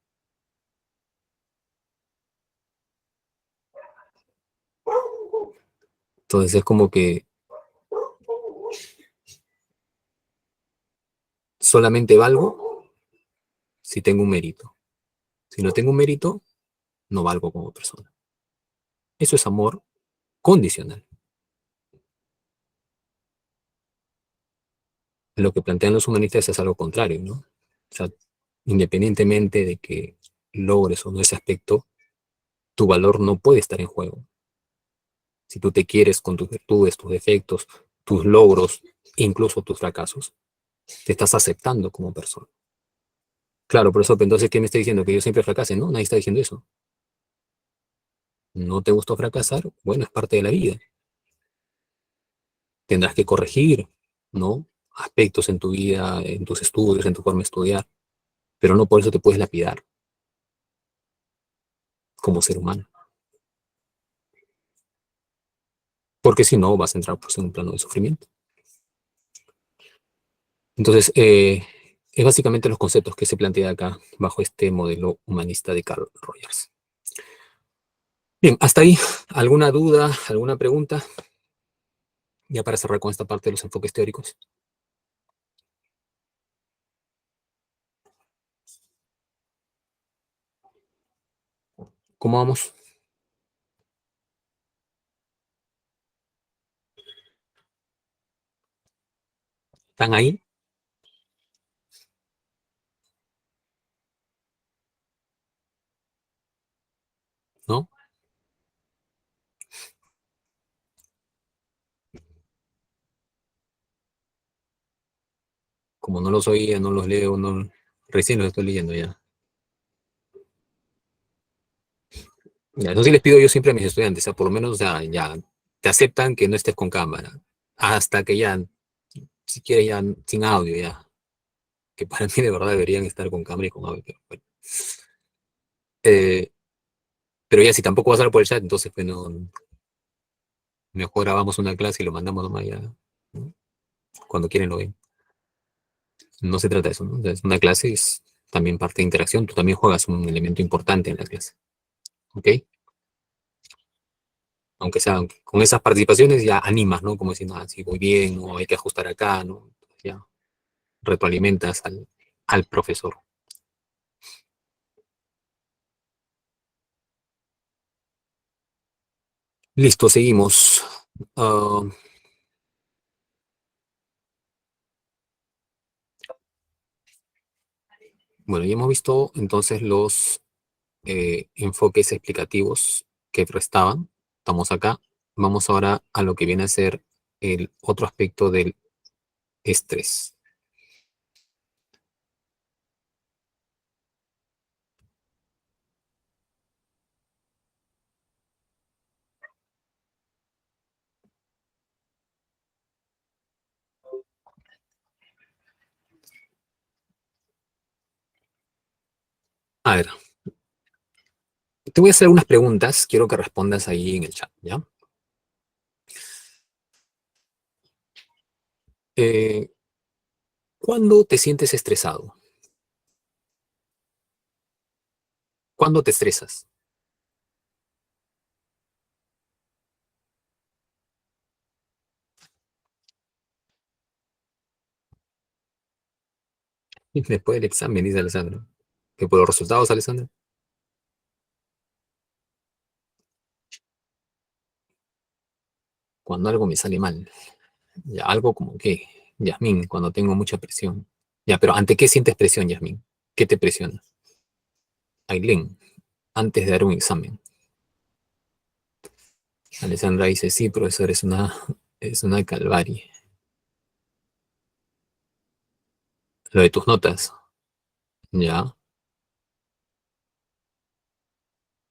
Entonces es como que solamente valgo si tengo un mérito. Si no tengo un mérito, no valgo como persona. Eso es amor condicional. Lo que plantean los humanistas es algo contrario, ¿no? O sea, independientemente de que logres o no ese aspecto, tu valor no puede estar en juego. Si tú te quieres con tus virtudes, tus defectos, tus logros, incluso tus fracasos, te estás aceptando como persona. Claro, por eso, entonces, ¿qué me está diciendo? Que yo siempre fracase, ¿no? Nadie está diciendo eso. No te gustó fracasar, bueno, es parte de la vida. Tendrás que corregir, ¿no? Aspectos en tu vida, en tus estudios, en tu forma de estudiar, pero no por eso te puedes lapidar como ser humano. Porque si no, vas a entrar pues, en un plano de sufrimiento. Entonces, es básicamente los conceptos que se plantea acá bajo este modelo humanista de Carl Rogers. Bien, hasta ahí, ¿alguna duda, alguna pregunta? Ya para cerrar con esta parte de los enfoques teóricos. ¿Cómo vamos? ¿Están ahí? ¿No? Como no los oía, no los leo, no, recién los estoy leyendo ya. Ya, eso sí les pido yo siempre a mis estudiantes, o sea, por lo menos ya te aceptan que no estés con cámara, hasta que ya, si quieres ya sin audio ya, que para mí de verdad deberían estar con cámara y con audio, pero bueno. Eh, pero ya si tampoco vas a hablar por el chat, entonces pues no, mejor grabamos una clase y lo mandamos nomás ya, ¿no? Cuando quieren lo ven. No se trata de eso, ¿no? Entonces, una clase es también parte de interacción, tú también juegas un elemento importante en la clase, ¿ok? Aunque sea con esas participaciones ya animas, ¿no? Como diciendo, ah, sí, voy bien, o hay que ajustar acá, ¿no? Ya retroalimentas al profesor. Listo, seguimos. Ah, bueno, ya hemos visto entonces los enfoques explicativos que restaban. Estamos acá. Vamos ahora a lo que viene a ser el otro aspecto del estrés. A ver, te voy a hacer unas preguntas. Quiero que respondas ahí en el chat, ¿ya? Eh, ¿Cuándo te sientes estresado? ¿Cuándo te estresas? Después del examen, dice Alessandro. ¿Que por los resultados, Alessandro? Cuando algo me sale mal. Ya, algo como que, Yasmín, cuando tengo mucha presión. Ya, pero ¿ante qué sientes presión, Yasmín? ¿Qué te presiona? Ailén, antes de dar un examen. Alessandra dice, sí, profesor, es una calvaria. Lo de tus notas, ya.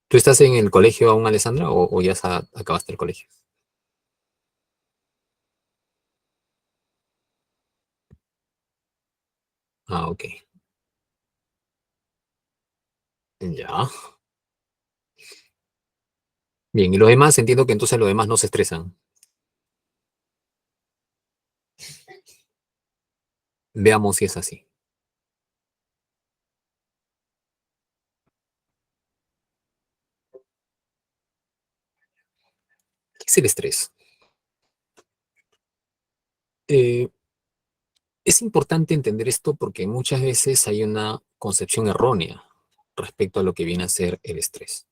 ¿Tú estás en el colegio aún, Alessandra, o ya acabaste el colegio? Ah, ok. Ya. Bien, y los demás, entiendo que entonces los demás no se estresan. Veamos si es así. ¿Qué es el estrés? Eh, es importante entender esto porque muchas veces hay una concepción errónea respecto a lo que viene a ser el estrés.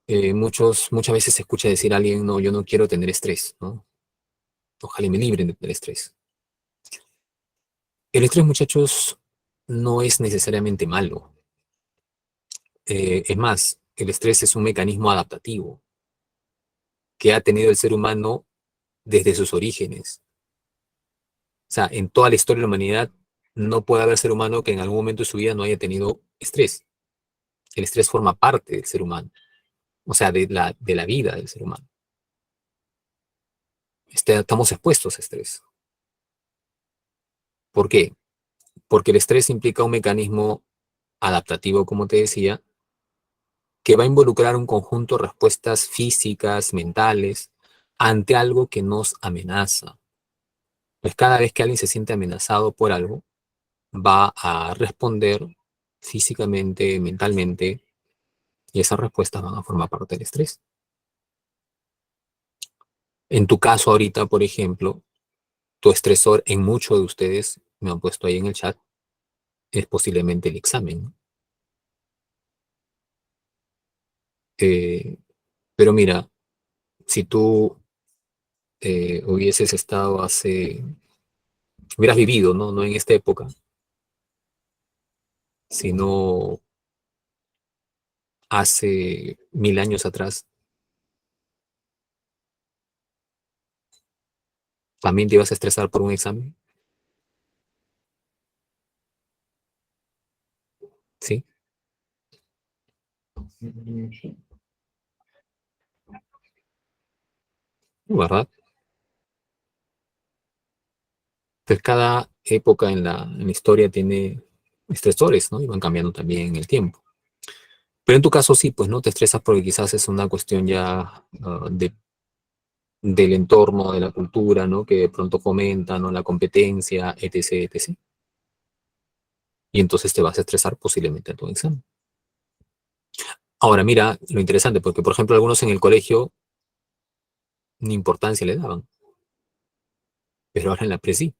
Muchas veces se escucha decir a alguien, no, yo no quiero tener estrés, ¿no? Ojalá me libren de tener estrés. El estrés, muchachos, no es necesariamente malo. Es más, el estrés es un mecanismo adaptativo que ha tenido el ser humano desde sus orígenes. O sea, en toda la historia de la humanidad no puede haber ser humano que en algún momento de su vida no haya tenido estrés. El estrés forma parte del ser humano, o sea, de la vida del ser humano. Estamos expuestos a estrés. ¿Por qué? Porque el estrés implica un mecanismo adaptativo, como te decía, que va a involucrar un conjunto de respuestas físicas, mentales, ante algo que nos amenaza. Pues cada vez que alguien se siente amenazado por algo, va a responder físicamente, mentalmente, y esas respuestas van a formar parte del estrés. En tu caso ahorita, por ejemplo, tu estresor en muchos de ustedes, me han puesto ahí en el chat, es posiblemente el examen. Eh, pero mira, si tú hubieses estado hubieras vivido, ¿no? No en esta época, sino hace 1000 años atrás, también te ibas a estresar por un examen, ¿sí? ¿Verdad? Pues cada época en la historia tiene estresores, ¿no? Y van cambiando también en el tiempo. Pero en tu caso sí, pues no te estresas porque quizás es una cuestión ya del entorno, de la cultura, ¿no? Que de pronto fomenta, ¿no? La competencia, etc., etc. Y entonces te vas a estresar posiblemente en tu examen. Ahora, mira lo interesante, porque por ejemplo algunos en el colegio ni importancia le daban, pero ahora en la pre sí,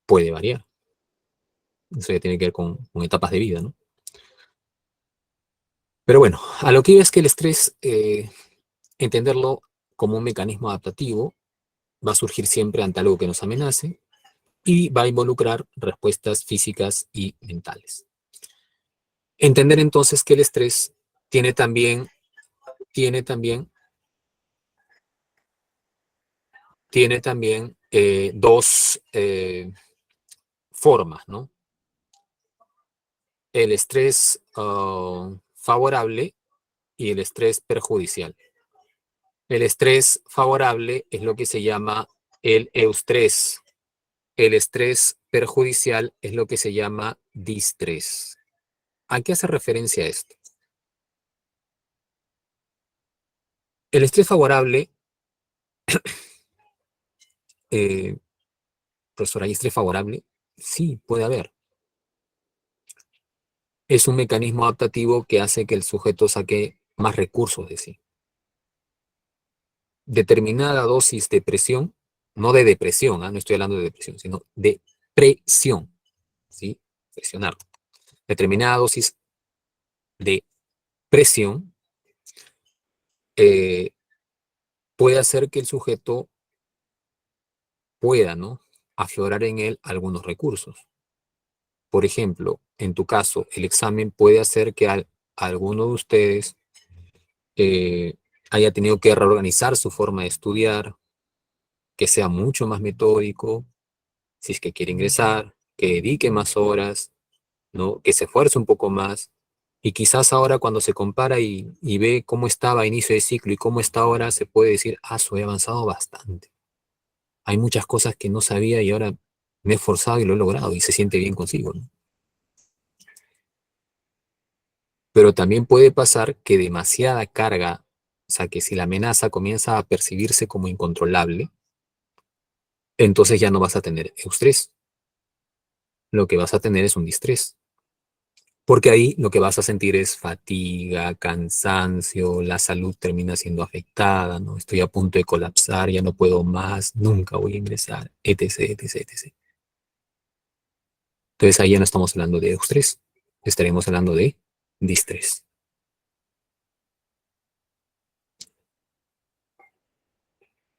puede variar. Eso ya tiene que ver con etapas de vida, ¿no? Pero bueno, a lo que iba es que el estrés, entenderlo como un mecanismo adaptativo, va a surgir siempre ante algo que nos amenace y va a involucrar respuestas físicas y mentales. Entender entonces que el estrés tiene también, tiene también, tiene también dos formas, ¿no? El estrés favorable y el estrés perjudicial. El estrés favorable es lo que se llama el eustrés. El estrés perjudicial es lo que se llama distrés. ¿A qué hace referencia esto? El estrés favorable, eh, profesor, ¿hay estrés favorable? Sí, puede haber. Es un mecanismo adaptativo que hace que el sujeto saque más recursos de sí. Determinada dosis de presión, no de depresión, no estoy hablando de depresión, sino de presión, ¿sí? Presionar. Determinada dosis de presión eh, puede hacer que el sujeto pueda, ¿no? Aflorar en él algunos recursos. Por ejemplo, en tu caso, el examen puede hacer que alguno de ustedes eh, haya tenido que reorganizar su forma de estudiar, que sea mucho más metódico, si es que quiere ingresar, que dedique más horas, ¿no? Que se esfuerce un poco más. Y quizás ahora cuando se compara y ve cómo estaba a inicio de ciclo y cómo está ahora, se puede decir, ah, he avanzado bastante. Hay muchas cosas que no sabía y ahora me he esforzado y lo he logrado y se siente bien consigo, ¿no? Pero también puede pasar que demasiada carga, o sea, que si la amenaza comienza a percibirse como incontrolable, entonces ya no vas a tener eustrés. Lo que vas a tener es un distrés. Porque ahí lo que vas a sentir es fatiga, cansancio, la salud termina siendo afectada, ¿no? Estoy a punto de colapsar, ya no puedo más, nunca voy a ingresar, etc, etc, etc. Entonces ahí ya no estamos hablando de eustrés, estaremos hablando de distrés.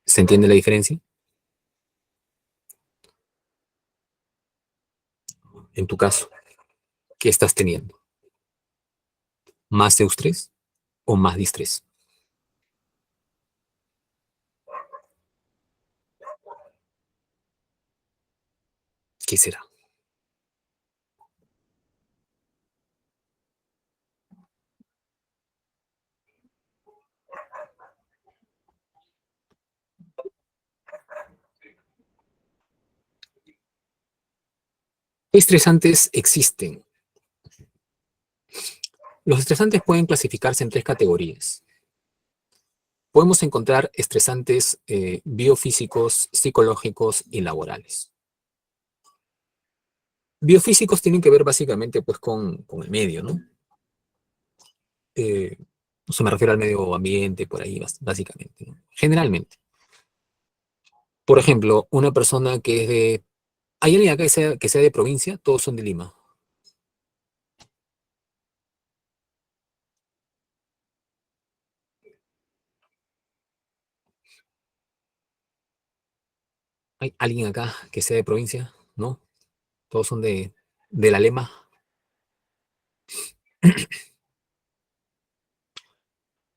¿Se entiende la diferencia? En tu caso, ¿qué estás teniendo? ¿Más eustrés o más distrés? ¿Qué será? ¿Qué estresantes existen? Los estresantes pueden clasificarse en tres categorías. Podemos encontrar estresantes biofísicos, psicológicos y laborales. Biofísicos tienen que ver básicamente pues con el medio, ¿no? Eh, se me refiero al medio ambiente, por ahí, básicamente, ¿no? Generalmente. Por ejemplo, una persona que es de... ¿Hay alguien acá que sea de provincia? Todos son de Lima. ¿Hay alguien acá que sea de provincia? ¿No? Todos son de la Lema.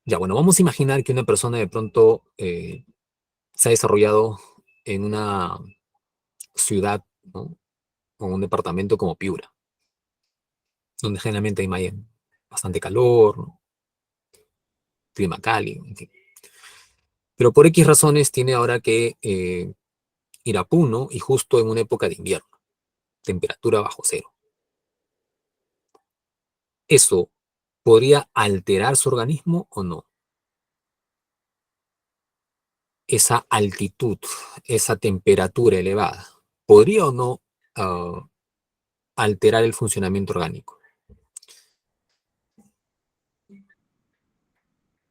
Ya, bueno, vamos a imaginar que una persona de pronto se ha desarrollado en una ciudad, ¿no? O un departamento como Piura, donde generalmente bastante calor, ¿no? Clima cálido, en fin. Pero por X razones tiene ahora que ir a Puno y justo en una época de invierno, temperatura bajo cero. ¿Eso podría alterar su organismo o no? Esa altitud, esa temperatura elevada, ¿podría o no alterar el funcionamiento orgánico?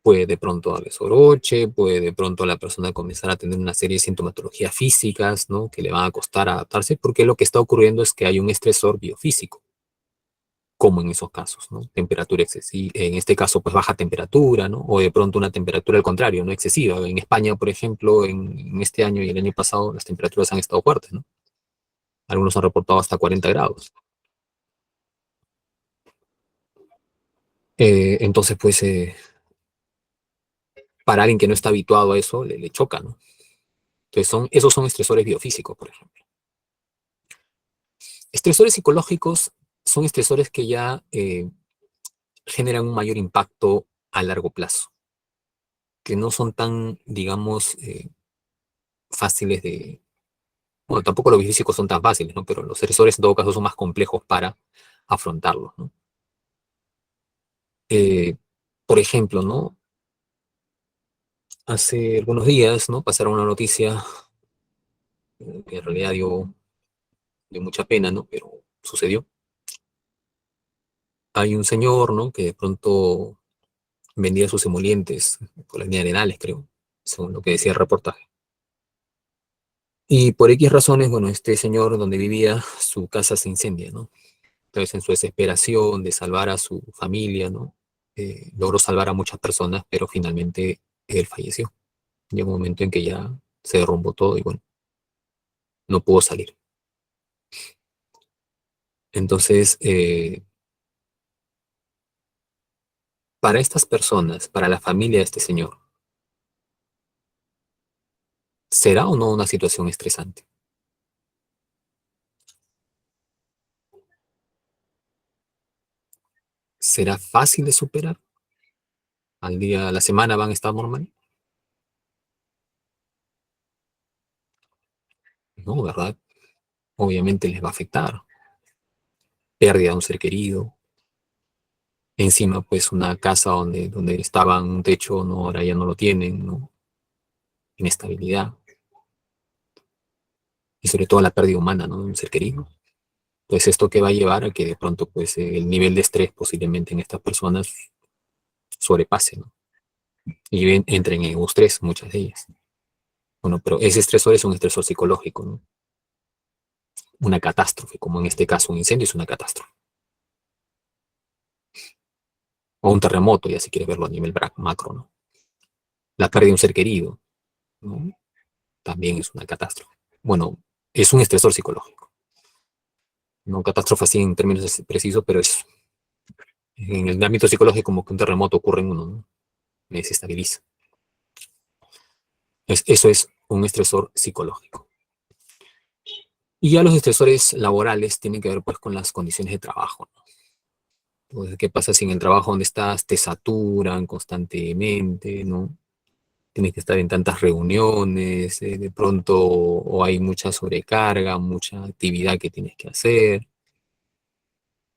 Puede de pronto darle soroche, puede de pronto la persona comenzar a tener una serie de sintomatologías físicas, ¿no? Que le van a costar adaptarse, porque lo que está ocurriendo es que hay un estresor biofísico, como en esos casos, ¿no? Temperatura excesiva, en este caso, pues baja temperatura, ¿no? O de pronto una temperatura al contrario, no excesiva. En España, por ejemplo, en este año y el año pasado, las temperaturas han estado fuertes, ¿no? Algunos han reportado hasta 40 grados. Entonces, pues, para alguien que no está habituado a eso, le choca, ¿no? Entonces, esos son estresores biofísicos, por ejemplo. Estresores psicológicos son estresores que ya generan un mayor impacto a largo plazo, que no son tan, digamos, fáciles de... Bueno, tampoco los físicos son tan fáciles, ¿no? Pero los estresores en todo caso son más complejos para afrontarlos, ¿no? Eh, por ejemplo, ¿no? Hace algunos días, ¿no? Pasaron una noticia que en realidad dio mucha pena, ¿no? Pero sucedió. Hay un señor, ¿no? Que de pronto vendía sus emolientes por la línea Arenales, creo, según lo que decía el reportaje. Y por X razones, bueno, este señor donde vivía, su casa se incendia, ¿no? Entonces, en su desesperación de salvar a su familia, ¿no? Logró salvar a muchas personas, pero finalmente él falleció. Llegó un momento en que ya se derrumbó todo y bueno, no pudo salir. Entonces, para estas personas, para la familia de este señor, ¿será o no una situación estresante? ¿Será fácil de superar? ¿Al día, a la semana van a estar normal? No, ¿verdad? Obviamente les va a afectar. Pérdida de un ser querido. Encima, pues, una casa donde estaban un techo, no, ahora ya no lo tienen, ¿no? Inestabilidad. Y sobre todo la pérdida humana, ¿no? De un ser querido. Pues esto que va a llevar a que de pronto, pues, el nivel de estrés posiblemente en estas personas sobrepase, ¿no? Y entren en estrés muchas de ellas. Bueno, pero ese estresor es un estresor psicológico, ¿no? Una catástrofe, como en este caso un incendio es una catástrofe. O un terremoto, ya si quieres verlo a nivel macro, ¿no? La pérdida de un ser querido, ¿no? También es una catástrofe. Bueno, es un estresor psicológico. No catástrofe así en términos precisos, pero es en el ámbito psicológico como que un terremoto ocurre en uno, ¿no? Me desestabiliza. Eso es un estresor psicológico. Y ya los estresores laborales tienen que ver pues con las condiciones de trabajo, ¿no? Entonces, ¿qué pasa si en el trabajo donde estás te saturan constantemente, ¿no? Tienes que estar en tantas reuniones, de pronto o hay mucha sobrecarga, mucha actividad que tienes que hacer,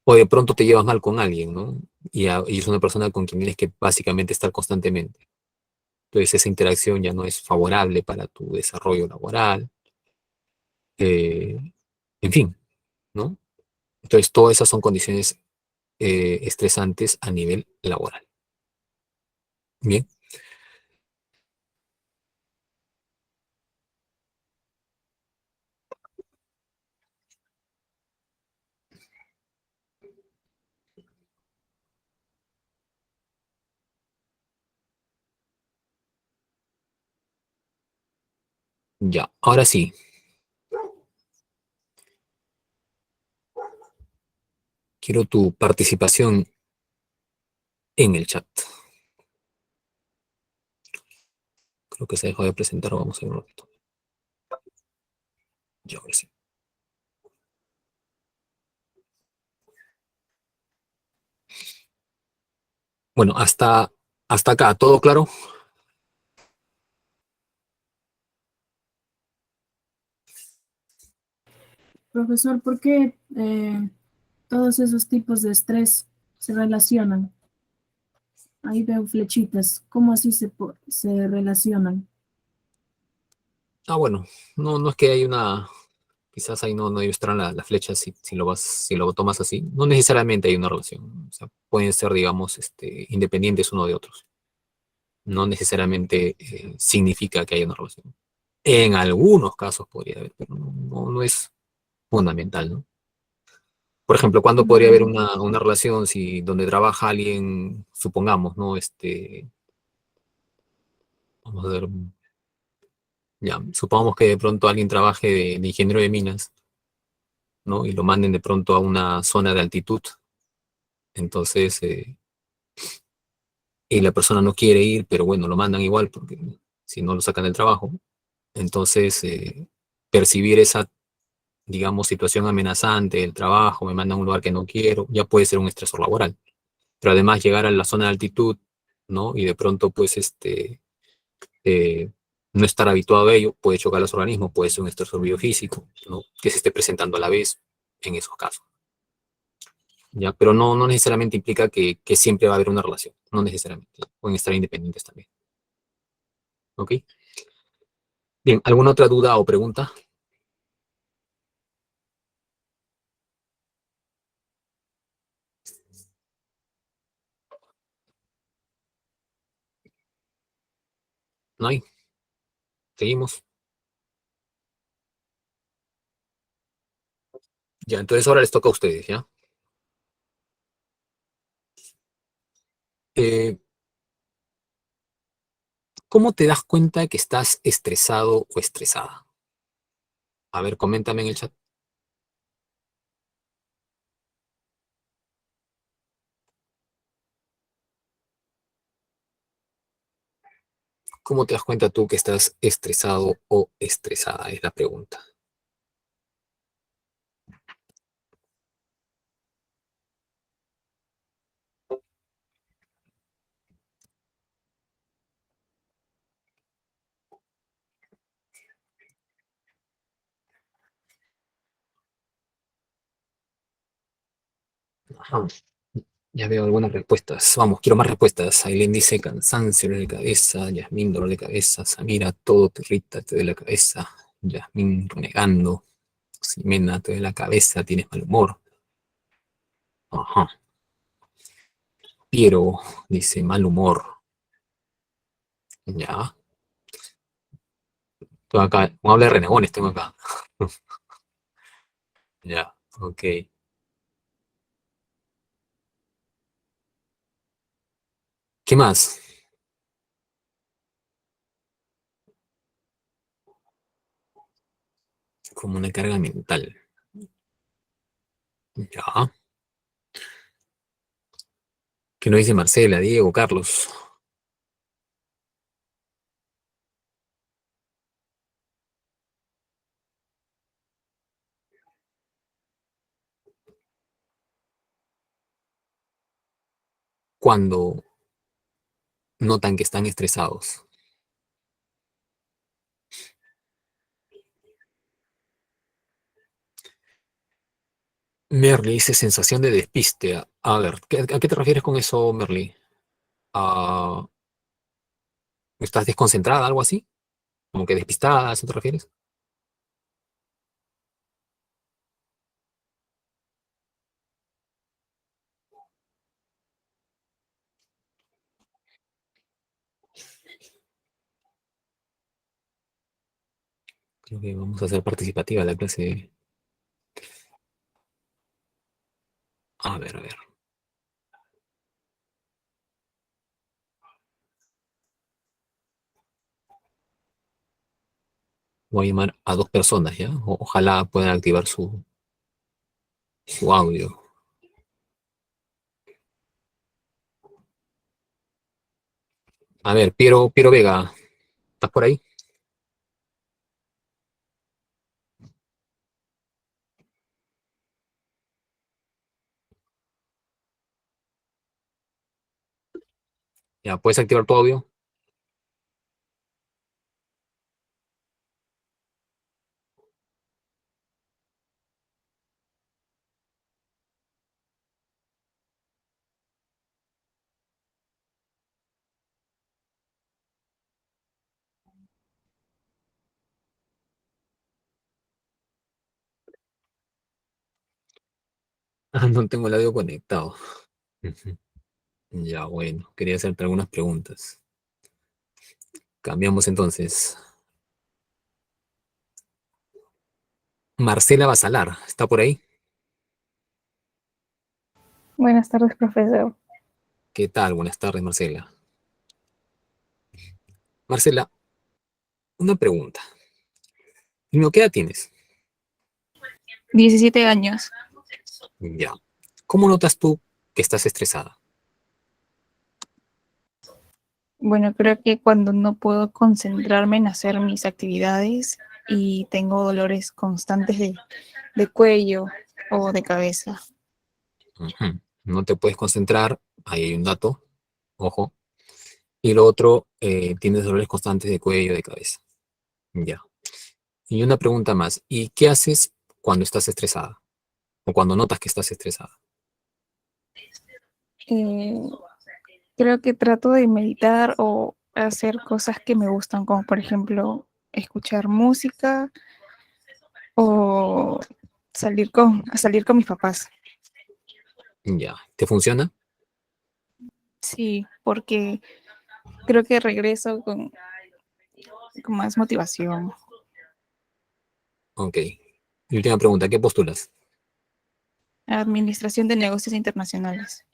o de pronto te llevas mal con alguien, ¿no? Y es una persona con quien tienes que básicamente estar constantemente. Entonces esa interacción ya no es favorable para tu desarrollo laboral, eh, en fin, ¿no? Entonces todas esas son condiciones estresantes a nivel laboral. Bien, ya, ahora sí, quiero tu participación en el chat. Creo que se dejó de presentar, vamos a ver un ratito. Ya, ahora sí. Bueno, hasta acá, ¿todo claro? Profesor, ¿por qué todos esos tipos de estrés se relacionan? Ahí veo flechitas. ¿Cómo así se relacionan? Ah, bueno, no es que hay una, quizás ahí no ilustran la flecha si lo tomas así. No necesariamente hay una relación. O sea, pueden ser, digamos, independientes uno de otros. No necesariamente significa que haya una relación. En algunos casos podría haber, pero no es fundamental, ¿no? Por ejemplo, ¿cuándo podría haber Mm, una relación si donde trabaja alguien, supongamos, ¿no? Vamos a ver, ya, supongamos que de pronto alguien trabaje de ingeniero de minas, ¿no? Y lo manden de pronto a una zona de altitud. Entonces, y la persona no quiere ir, pero bueno, lo mandan igual porque si no lo sacan del trabajo. Entonces, percibir esa, digamos, situación amenazante del trabajo, me mandan a un lugar que no quiero, ya puede ser un estresor laboral. Pero además llegar a la zona de altitud, ¿no? Y de pronto, pues, eh, no estar habituado a ello, puede chocar los organismos, puede ser un estresor biofísico, ¿no? Que se esté presentando a la vez en esos casos. ¿Ya? Pero no necesariamente implica que siempre va a haber una relación, no necesariamente. Pueden estar independientes también. ¿Ok? Bien, ¿alguna otra duda o pregunta? ¿No hay? Seguimos. Ya, entonces ahora les toca a ustedes, ¿ya? Eh, ¿Cómo te das cuenta de que estás estresado o estresada? A ver, coméntame en el chat. ¿Cómo te das cuenta tú que estás estresado o estresada? Es la pregunta. Ajá. Ya veo algunas respuestas. Vamos, quiero más respuestas. Aileen dice cansancio, dolor de cabeza. Yasmín, dolor de cabeza. Samira, todo te irrita, te duele la cabeza. Yasmín, renegando. Ximena, te duele la cabeza, tienes mal humor. Ajá. Piero dice mal humor. Ya. Tengo acá, vamos a hablar de renegones, tengo acá. Ya, ok. ¿Qué más? Como una carga mental. Ya. ¿Qué nos dice Marcela, Diego, Carlos? Cuando notan que están estresados. Merly dice sensación de despiste. A ver, ¿a qué te refieres con eso, Merly? Ah, ¿estás desconcentrada, algo así? ¿Como que despistada, a eso te refieres? Creo que vamos a hacer participativa la clase. A ver, a ver. Voy a llamar a dos personas, ¿ya? Ojalá puedan activar su audio. A ver, Piero Vega, ¿estás por ahí? Ya, ¿puedes activar tu audio? Ah, no tengo el audio conectado. Ujú. Ya, bueno, quería hacerte algunas preguntas. Cambiamos entonces. Marcela Basalar, ¿está por ahí? Buenas tardes, profesor. ¿Qué tal? Buenas tardes, Marcela. Marcela, una pregunta. Dime, ¿qué edad tienes? 17 años. Ya. ¿Cómo notas tú que estás estresada? Bueno, creo que cuando no puedo concentrarme en hacer mis actividades y tengo dolores constantes de cuello o de cabeza. Ujú. No te puedes concentrar, ahí hay un dato, ojo. Y lo otro, tienes dolores constantes de cuello, de cabeza. Ya. Y una pregunta más, ¿y qué haces cuando estás estresada? O cuando notas que estás estresada. Eh, Creo que trato de meditar o hacer cosas que me gustan, como por ejemplo escuchar música o salir con mis papás. Ya. ¿Te funciona? Sí, porque creo que regreso con más motivación. Ok. Y última pregunta, ¿qué postulas? Administración de negocios internacionales.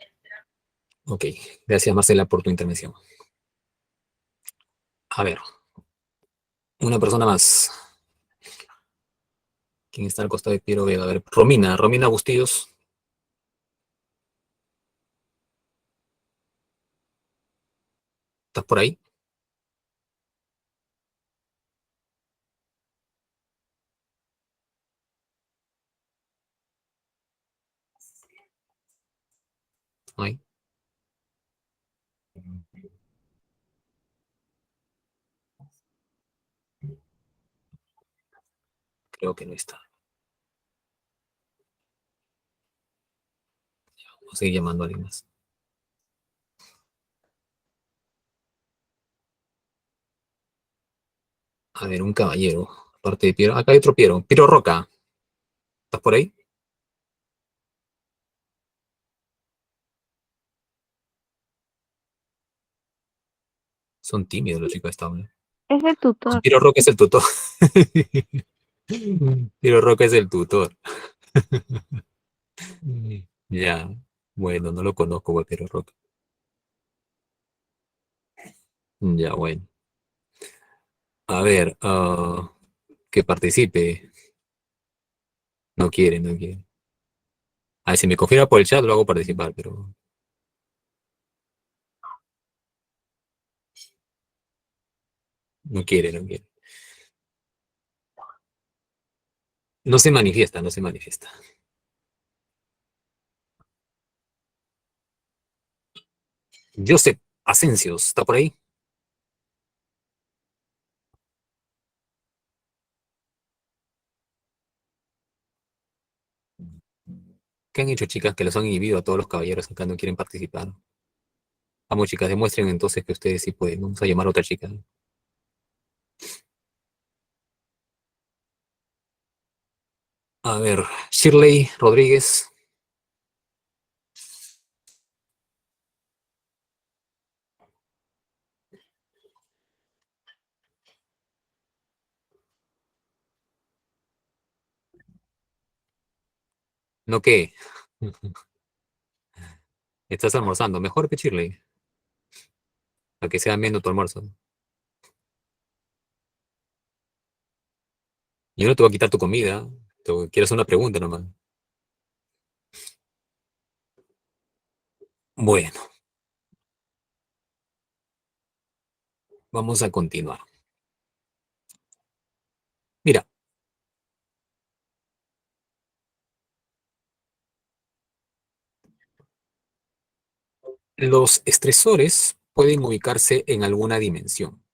Ok. Gracias, Marcela, por tu intervención. A ver, una persona más. ¿Quién está al costado de Piero Vega? A ver, Romina Bustillos. ¿Estás por ahí? ¿No hay? Creo que no está. Vamos a seguir llamando a alguien más. A ver, un caballero. Aparte de Piero. Acá hay otro Piero. Piero Roca. ¿Estás por ahí? Son tímidos los chicos de esta aula. Es el tutor. Piero Roca es el tutor. Piero Roca es el tutor. Ya. Bueno, no lo conozco, güey, Piero Roca. Ya, bueno. A ver, que participe. No quiere, no quiere. A ver, si me confirma por el chat, lo hago participar, pero no quiere, no quiere. No se manifiesta, no se manifiesta. Joseph Asensios, ¿está por ahí? ¿Qué han hecho, chicas, que los han inhibido a todos los caballeros que acá no quieren participar? Vamos, chicas, demuestren entonces que ustedes sí pueden. Vamos a llamar a otra chica. A ver, Shirley Rodríguez. ¿No qué? Estás almorzando. Mejor que Shirley. Para que sea menos tu almuerzo. Yo no te voy a quitar tu comida. Quiero hacer una pregunta nomás. Bueno, vamos a continuar. Mira, los estresores pueden ubicarse en alguna dimensión.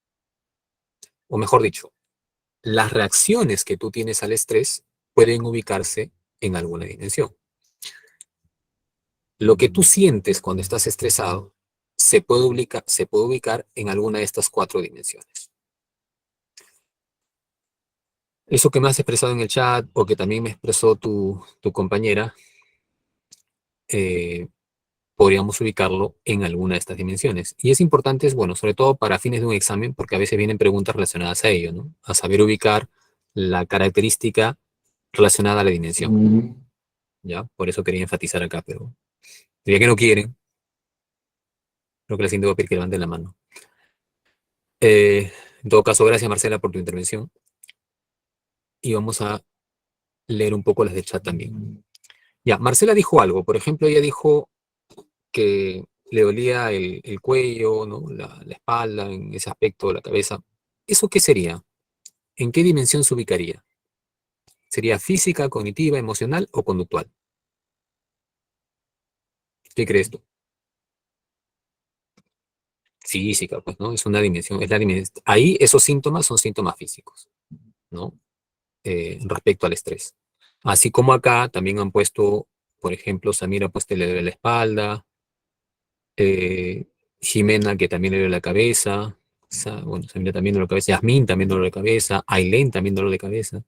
O mejor dicho, las reacciones que tú tienes al estrés pueden ubicarse en alguna dimensión. Lo que tú sientes cuando estás estresado se puede ubicar en alguna de estas cuatro dimensiones. Eso que me has expresado en el chat o que también me expresó tu compañera, eh, podríamos ubicarlo en alguna de estas dimensiones. Y es importante, es bueno, sobre todo para fines de un examen, porque a veces vienen preguntas relacionadas a ello, ¿no? A saber ubicar la característica relacionada a la dimensión. ¿Ya? Por eso quería enfatizar acá, pero ya que no quieren, creo que les indico pedir que levanten la mano. En todo caso, gracias Marcela por tu intervención. Y vamos a leer un poco las de chat también. Ya, Marcela dijo algo, por ejemplo, ella dijo que le dolía el cuello, ¿no? La espalda, en ese aspecto, la cabeza. ¿Eso qué sería? ¿En qué dimensión se ubicaría? ¿Sería física, cognitiva, emocional o conductual? ¿Qué crees tú? Física, pues, ¿no? Es una dimensión, es la dimensión. Ahí esos síntomas son síntomas físicos, ¿no? Respecto al estrés. Así como acá también han puesto, por ejemplo, Samira ha puesto le duele la espalda, eh, Jimena que también le duele la cabeza, bueno, Samira también dolor de cabeza, Yasmín también dolor de cabeza, Ailén también dolor de cabeza,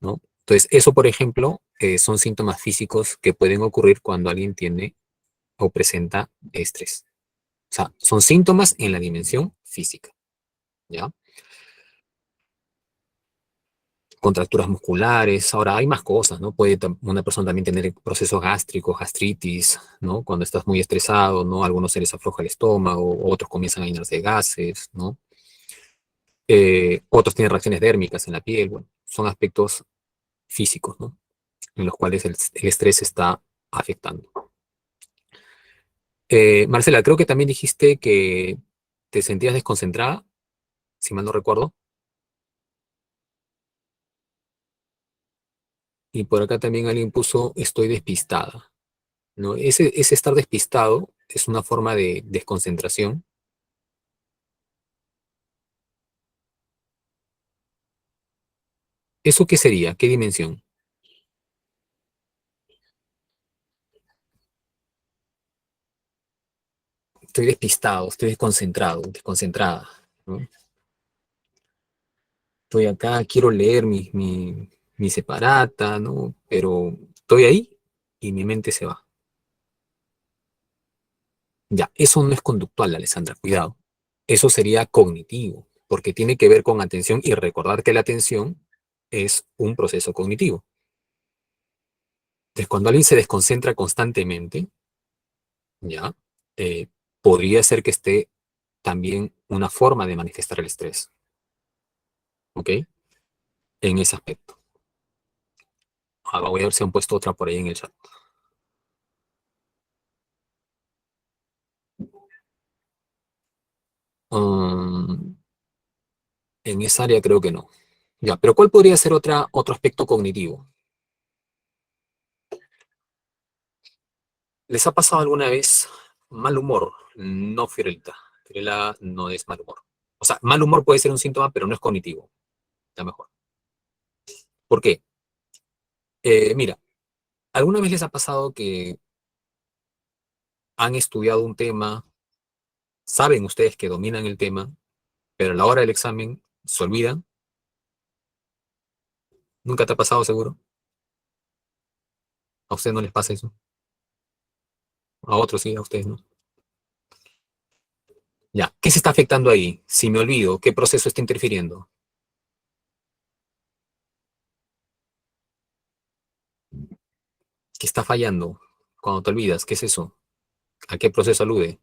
¿no? Entonces, eso, por ejemplo, son síntomas físicos que pueden ocurrir cuando alguien tiene o presenta estrés. O sea, son síntomas en la dimensión física, ¿ya? Contracturas musculares, ahora hay más cosas, ¿no? Puede una persona también tener procesos gástricos, gastritis, ¿no? Cuando estás muy estresado, ¿no? Algunos se les afloja el estómago, otros comienzan a llenarse de gases, ¿no? Otros tienen reacciones dérmicas en la piel, bueno, son aspectos físicos, ¿no? En los cuales el estrés está afectando. Marcela, creo que también dijiste que te sentías desconcentrada, si mal no recuerdo. Y por acá también alguien puso estoy despistada, ¿no? Ese estar despistado es una forma de desconcentración. ¿Eso qué sería? ¿Qué dimensión? Estoy despistado, estoy desconcentrado, desconcentrada, ¿no? Estoy acá, quiero leer mi separata, ¿no? Pero estoy ahí y mi mente se va. Ya, eso no es conductual, Alessandra, cuidado. Eso sería cognitivo, porque tiene que ver con atención y recordar que la atención es un proceso cognitivo. Entonces, cuando alguien se desconcentra constantemente, ya, podría ser que esté también una forma de manifestar el estrés, ¿ok? En ese aspecto. Ahora voy a ver si han puesto otra por ahí en el chat. Um, en esa área creo que no. Ya, pero ¿cuál podría ser otro aspecto cognitivo? ¿Les ha pasado alguna vez mal humor? No, Fiorelita. Fiorella no es mal humor. O sea, mal humor puede ser un síntoma, pero no es cognitivo. Está mejor. ¿Por qué? Mira, ¿alguna vez les ha pasado que han estudiado un tema, saben ustedes que dominan el tema, pero a la hora del examen se olvidan? ¿Nunca te ha pasado seguro? ¿A ustedes no les pasa eso? A otros sí, a ustedes no. Ya, ¿qué se está afectando ahí? Si me olvido, ¿qué proceso está interfiriendo? ¿Qué está fallando? Cuando te olvidas, ¿qué es eso? ¿A qué proceso alude?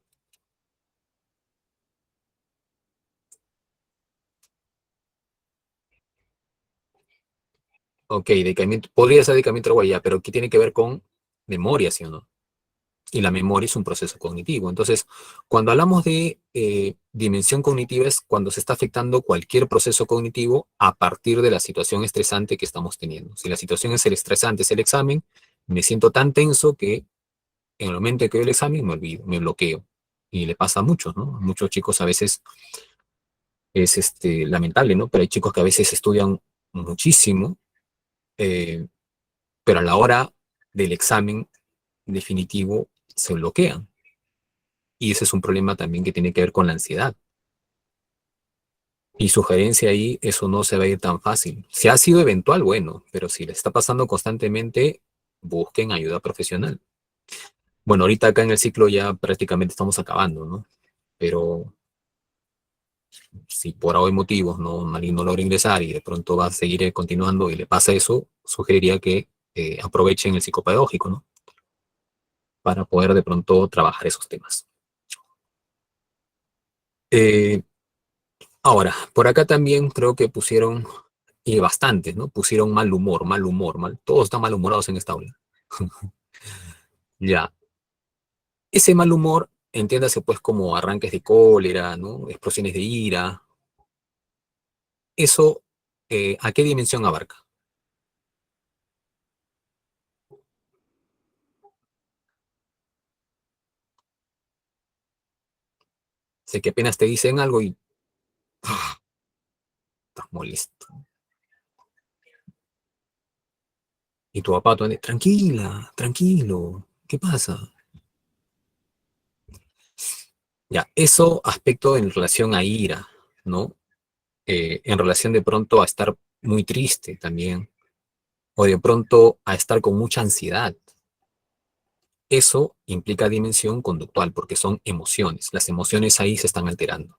Ok, decaimiento, podría ser decaimiento de huella, pero ¿qué tiene que ver con memoria, sí o no? Y la memoria es un proceso cognitivo. Entonces, cuando hablamos de dimensión cognitiva es cuando se está afectando cualquier proceso cognitivo a partir de la situación estresante que estamos teniendo. Si la situación es el estresante, es el examen, me siento tan tenso que en el momento en que doy el examen me olvido, me bloqueo. Y le pasa a muchos, ¿no? A muchos chicos a veces es lamentable, ¿no? Pero hay chicos que a veces estudian muchísimo, eh, pero a la hora del examen definitivo se bloquean. Y ese es un problema también que tiene que ver con la ansiedad. Y sugerencia ahí, eso no se va a ir tan fácil. Si ha sido eventual, bueno, pero si le está pasando constantemente, busquen ayuda profesional. Bueno, ahorita acá en el ciclo ya prácticamente estamos acabando, ¿no? Pero si por hoy motivos alguien no logra ingresar y de pronto va a seguir continuando y le pasa eso, sugeriría que aprovechen el psicopedagógico, ¿no? Para poder de pronto trabajar esos temas. Eh, Ahora, por acá también creo que pusieron, y bastantes, ¿no? Pusieron mal humor, mal humor, mal. Todos están malhumorados en esta aula. Ya. Ese mal humor entiéndase pues como arranques de cólera, ¿no? Explosiones de ira. Eso, ¿a qué dimensión abarca? Sé que apenas te dicen algo y estás molesto. Y tu papá, tranquila, tranquilo, ¿qué pasa? Ya, eso aspecto en relación a ira, ¿no? En relación de pronto a estar muy triste también, o de pronto a estar con mucha ansiedad. Eso implica dimensión conductual, porque son emociones. Las emociones ahí se están alterando.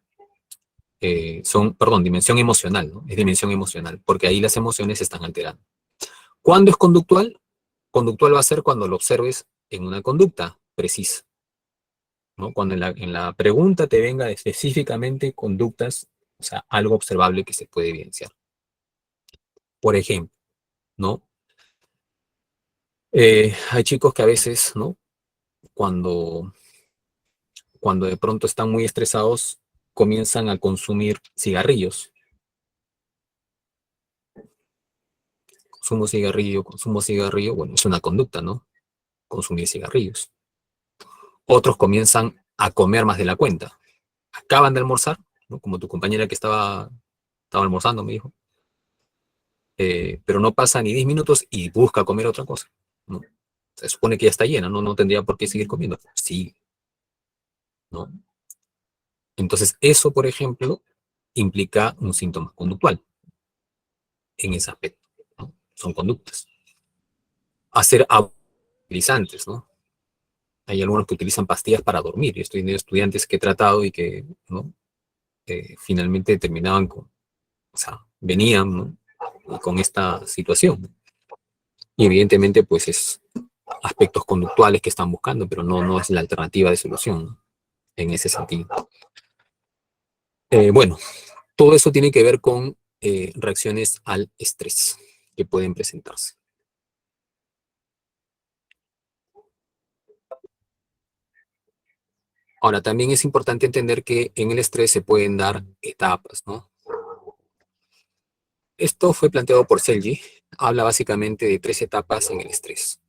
Perdón, dimensión emocional, ¿no? Es dimensión emocional, porque ahí las emociones se están alterando. ¿Cuándo es conductual? Conductual va a ser cuando lo observes en una conducta precisa, ¿no? Cuando en la pregunta te venga específicamente conductas, o sea, algo observable que se puede evidenciar. Por ejemplo, ¿no? Hay chicos que a veces, ¿no? Cuando, cuando de pronto están muy estresados, comienzan a consumir cigarrillos. Consumo cigarrillo, bueno, es una conducta, ¿no? Consumir cigarrillos. Otros comienzan a comer más de la cuenta. Acaban de almorzar, ¿no? Como tu compañera que estaba almorzando, me dijo. Pero no pasa ni 10 minutos y busca comer otra cosa, ¿no? Se supone que ya está llena, ¿no? No tendría por qué seguir comiendo. Sí, ¿no? Entonces, eso, por ejemplo, implica un síntoma conductual en ese aspecto, ¿no? Son conductas. Hacer tranquilizantes, ¿no? Hay algunos que utilizan pastillas para dormir. Yo estoy teniendo estudiantes que he tratado y que, ¿no? Finalmente terminaban con, o sea, venían, ¿no? Con esta situación. Y evidentemente, pues es aspectos conductuales que están buscando, pero no es la alternativa de solución, ¿no? En ese sentido. Bueno, todo eso tiene que ver con reacciones al estrés que pueden presentarse. Ahora, también es importante entender que en el estrés se pueden dar etapas, ¿no? Esto fue planteado por Selye. Habla básicamente de 3 etapas en el estrés.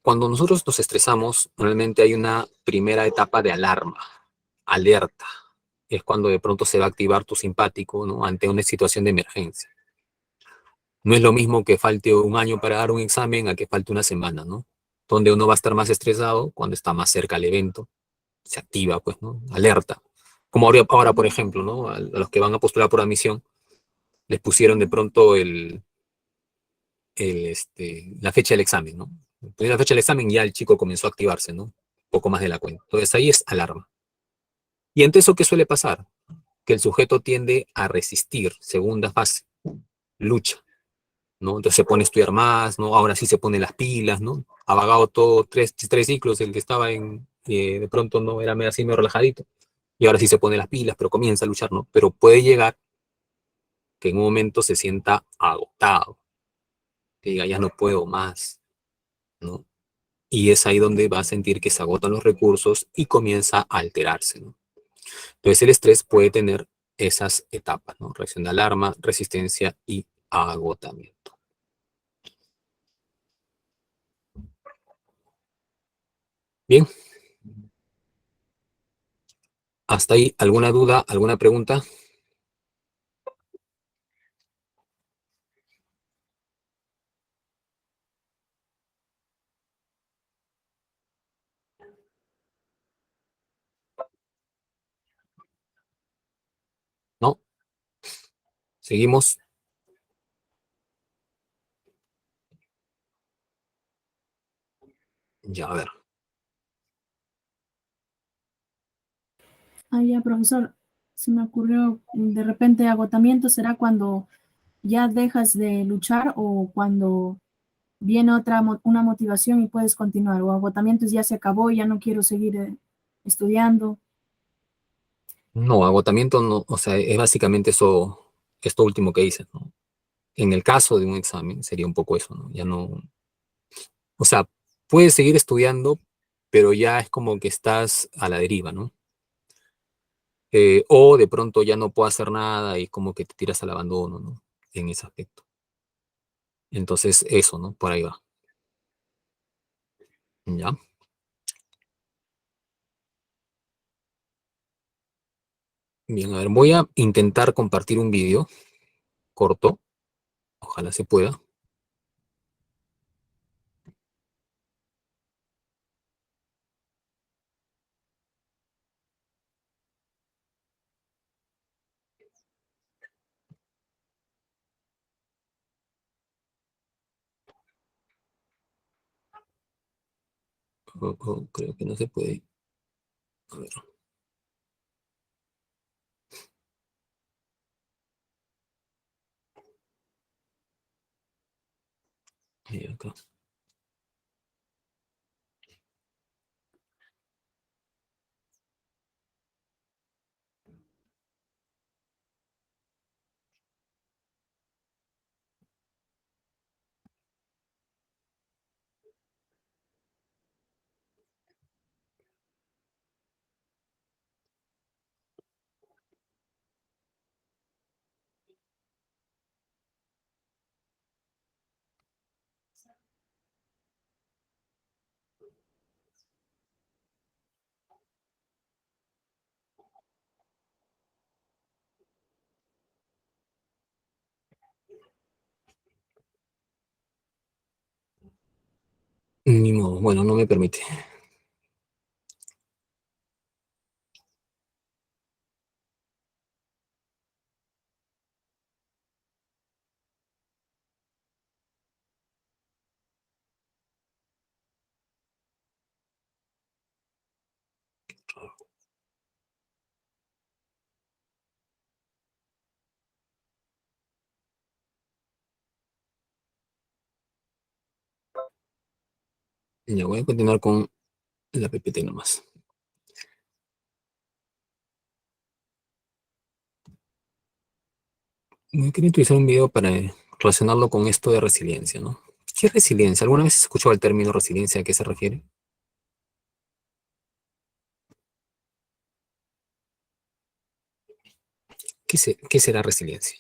Cuando nosotros nos estresamos, normalmente hay una primera etapa de alarma, alerta. Es cuando de pronto se va a activar tu simpático, ¿no? Ante una situación de emergencia. No es lo mismo que falte un año para dar un examen a que falte una semana, ¿no? Donde uno va a estar más estresado cuando está más cerca el evento, se activa, pues, ¿no? Alerta. Como ahora, por ejemplo, ¿no? A los que van a postular por admisión, les pusieron de pronto la fecha del examen, ¿no? Entonces, la fecha del examen ya el chico comenzó a activarse, ¿no? Un poco más de la cuenta. Entonces ahí es alarma. Y ante eso, ¿qué suele pasar? Que el sujeto tiende a resistir, segunda fase, lucha, ¿no? Entonces se pone a estudiar más, ¿no? Ahora sí se pone las pilas, ¿no? Ha vagado todo tres ciclos, el que estaba de pronto no era así medio relajadito, y ahora sí se pone las pilas, pero comienza a luchar, ¿no? Pero puede llegar que en un momento se sienta agotado, que diga, ya no puedo más, ¿no? Y es ahí donde va a sentir que se agotan los recursos y comienza a alterarse, ¿no? Entonces el estrés puede tener esas etapas, ¿no? Reacción de alarma, resistencia y agotamiento. Bien. ¿Hasta ahí alguna duda, alguna pregunta? ¿No? ¿Seguimos? Ya, a ver. Ah, ya, profesor, se me ocurrió, de repente agotamiento será cuando ya dejas de luchar o cuando viene una motivación y puedes continuar, o agotamiento es ya se acabó, ya no quiero seguir estudiando. No, agotamiento no, o sea, es básicamente eso, esto último que dices, ¿no? En el caso de un examen sería un poco eso, ¿no? Ya no, o sea, puedes seguir estudiando, pero ya es como que estás a la deriva, ¿no? O de pronto ya no puedo hacer nada y como que te tiras al abandono, ¿no? En ese aspecto. Entonces, eso, ¿no? Por ahí va. ¿Ya? Bien, a ver, voy a intentar compartir un vídeo corto. Ojalá se pueda. Creo que no se puede. A ver, acá. Ni modo, bueno, no me permite. Ya voy a continuar con la PPT nomás. Voy a querer utilizar un video para relacionarlo con esto de resiliencia, ¿no? ¿Qué es resiliencia? ¿Alguna vez has escuchado el término resiliencia? ¿A qué se refiere? ¿Qué será resiliencia?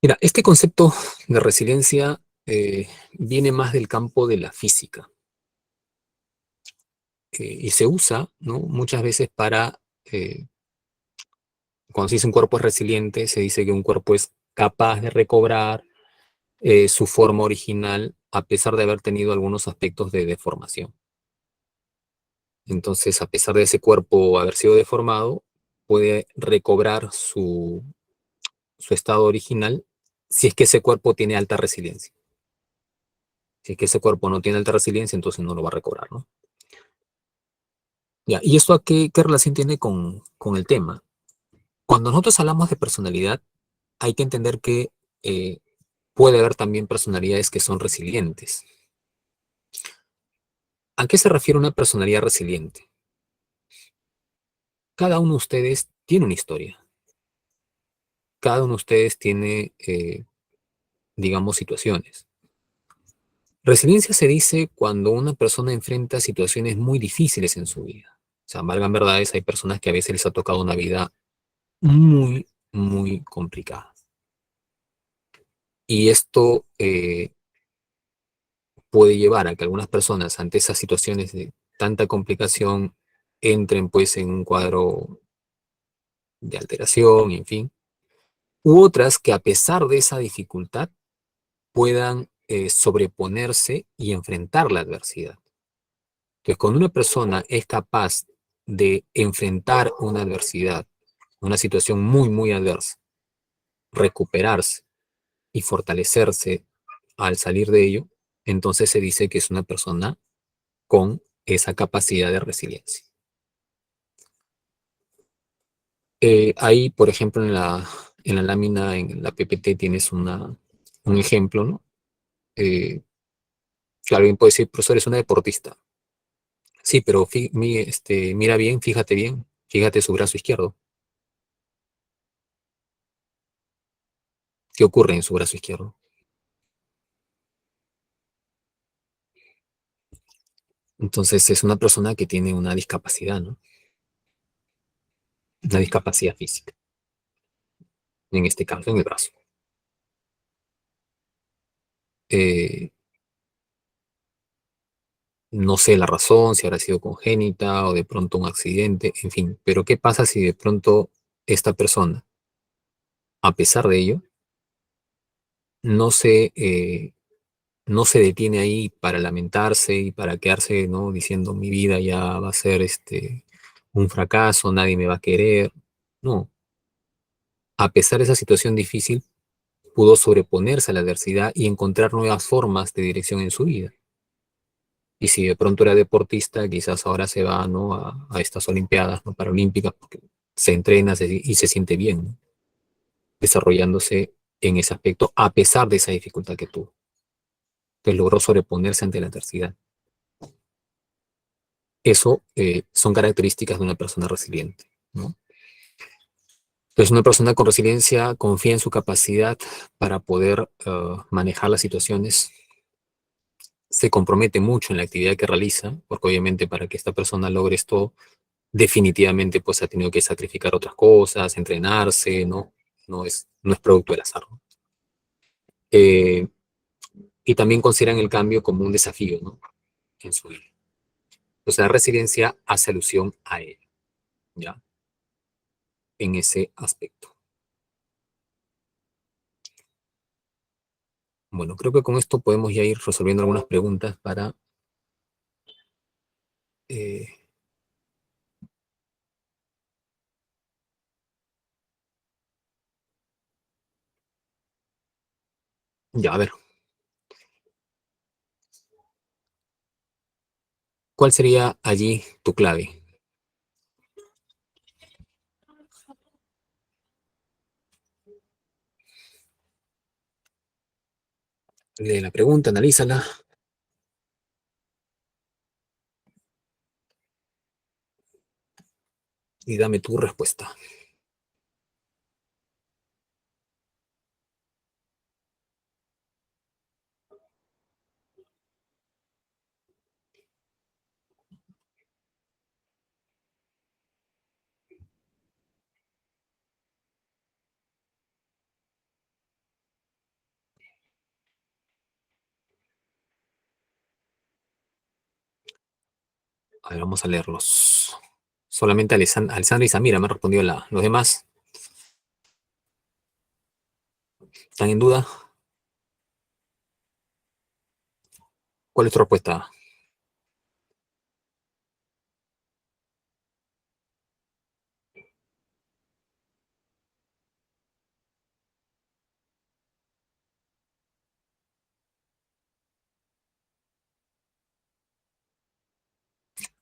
Mira, este concepto de resiliencia viene más del campo de la física y se usa, ¿no? Muchas veces para, cuando se dice un cuerpo es resiliente, se dice que un cuerpo es capaz de recobrar su forma original a pesar de haber tenido algunos aspectos de deformación. Entonces, a pesar de ese cuerpo haber sido deformado, puede recobrar su estado original si es que ese cuerpo tiene alta resiliencia. Si es que ese cuerpo no tiene alta resiliencia, entonces no lo va a recobrar, ¿no? Ya, ¿y esto a qué relación tiene con el tema? Cuando nosotros hablamos de personalidad, hay que entender que eh, puede haber también personalidades que son resilientes. ¿A qué se refiere una personalidad resiliente? Cada uno de ustedes tiene una historia. Cada uno de ustedes tiene, digamos, situaciones. Resiliencia se dice cuando una persona enfrenta situaciones muy difíciles en su vida. O sea, valgan verdades, hay personas que a veces les ha tocado una vida muy, muy complicada. Y esto puede llevar a que algunas personas ante esas situaciones de tanta complicación entren pues en un cuadro de alteración, en fin. U otras que a pesar de esa dificultad puedan sobreponerse y enfrentar la adversidad. Entonces, cuando una persona es capaz de enfrentar una adversidad, una situación muy, muy adversa, recuperarse y fortalecerse al salir de ello, entonces se dice que es una persona con esa capacidad de resiliencia. Ahí, por ejemplo, en la lámina, en la PPT, tienes un ejemplo, ¿no? Que alguien puede decir, profesor, es una deportista. Sí, pero mira bien, fíjate su brazo izquierdo. ¿Qué ocurre en su brazo izquierdo? Entonces es una persona que tiene una discapacidad, ¿no? Una discapacidad física, en este caso en el brazo. Eh, no sé la razón, si habrá sido congénita o de pronto un accidente, en fin, pero ¿qué pasa si de pronto esta persona, a pesar de ello, no no se detiene ahí para lamentarse y para quedarse, ¿no? Diciendo mi vida ya va a ser un fracaso, nadie me va a querer? No, a pesar de esa situación difícil, pudo sobreponerse a la adversidad y encontrar nuevas formas de dirección en su vida. Y si de pronto era deportista, quizás ahora se va, ¿no? a estas Olimpiadas, ¿no? Paralímpicas, porque se entrena y se siente bien, ¿no? Desarrollándose en ese aspecto a pesar de esa dificultad que tuvo. Entonces logró sobreponerse ante la adversidad. Eso son características de una persona resiliente, ¿no? Entonces una persona con resiliencia confía en su capacidad para poder manejar las situaciones, se compromete mucho en la actividad que realiza, porque obviamente para que esta persona logre esto, definitivamente pues ha tenido que sacrificar otras cosas, entrenarse, ¿no? No es producto del azar, ¿no? Eh, y también consideran el cambio como un desafío, ¿no? En su vida. Entonces la resiliencia hace alusión a él, ¿ya? En ese aspecto. Bueno, creo que con esto podemos ya ir resolviendo algunas preguntas para eh, ya, a ver, ¿cuál sería allí tu clave? Lee la pregunta, analízala y dame tu respuesta. A ver, vamos a leerlos. Solamente Alessandra y Samira me han respondido los demás. ¿Están en duda? ¿Cuál es tu respuesta?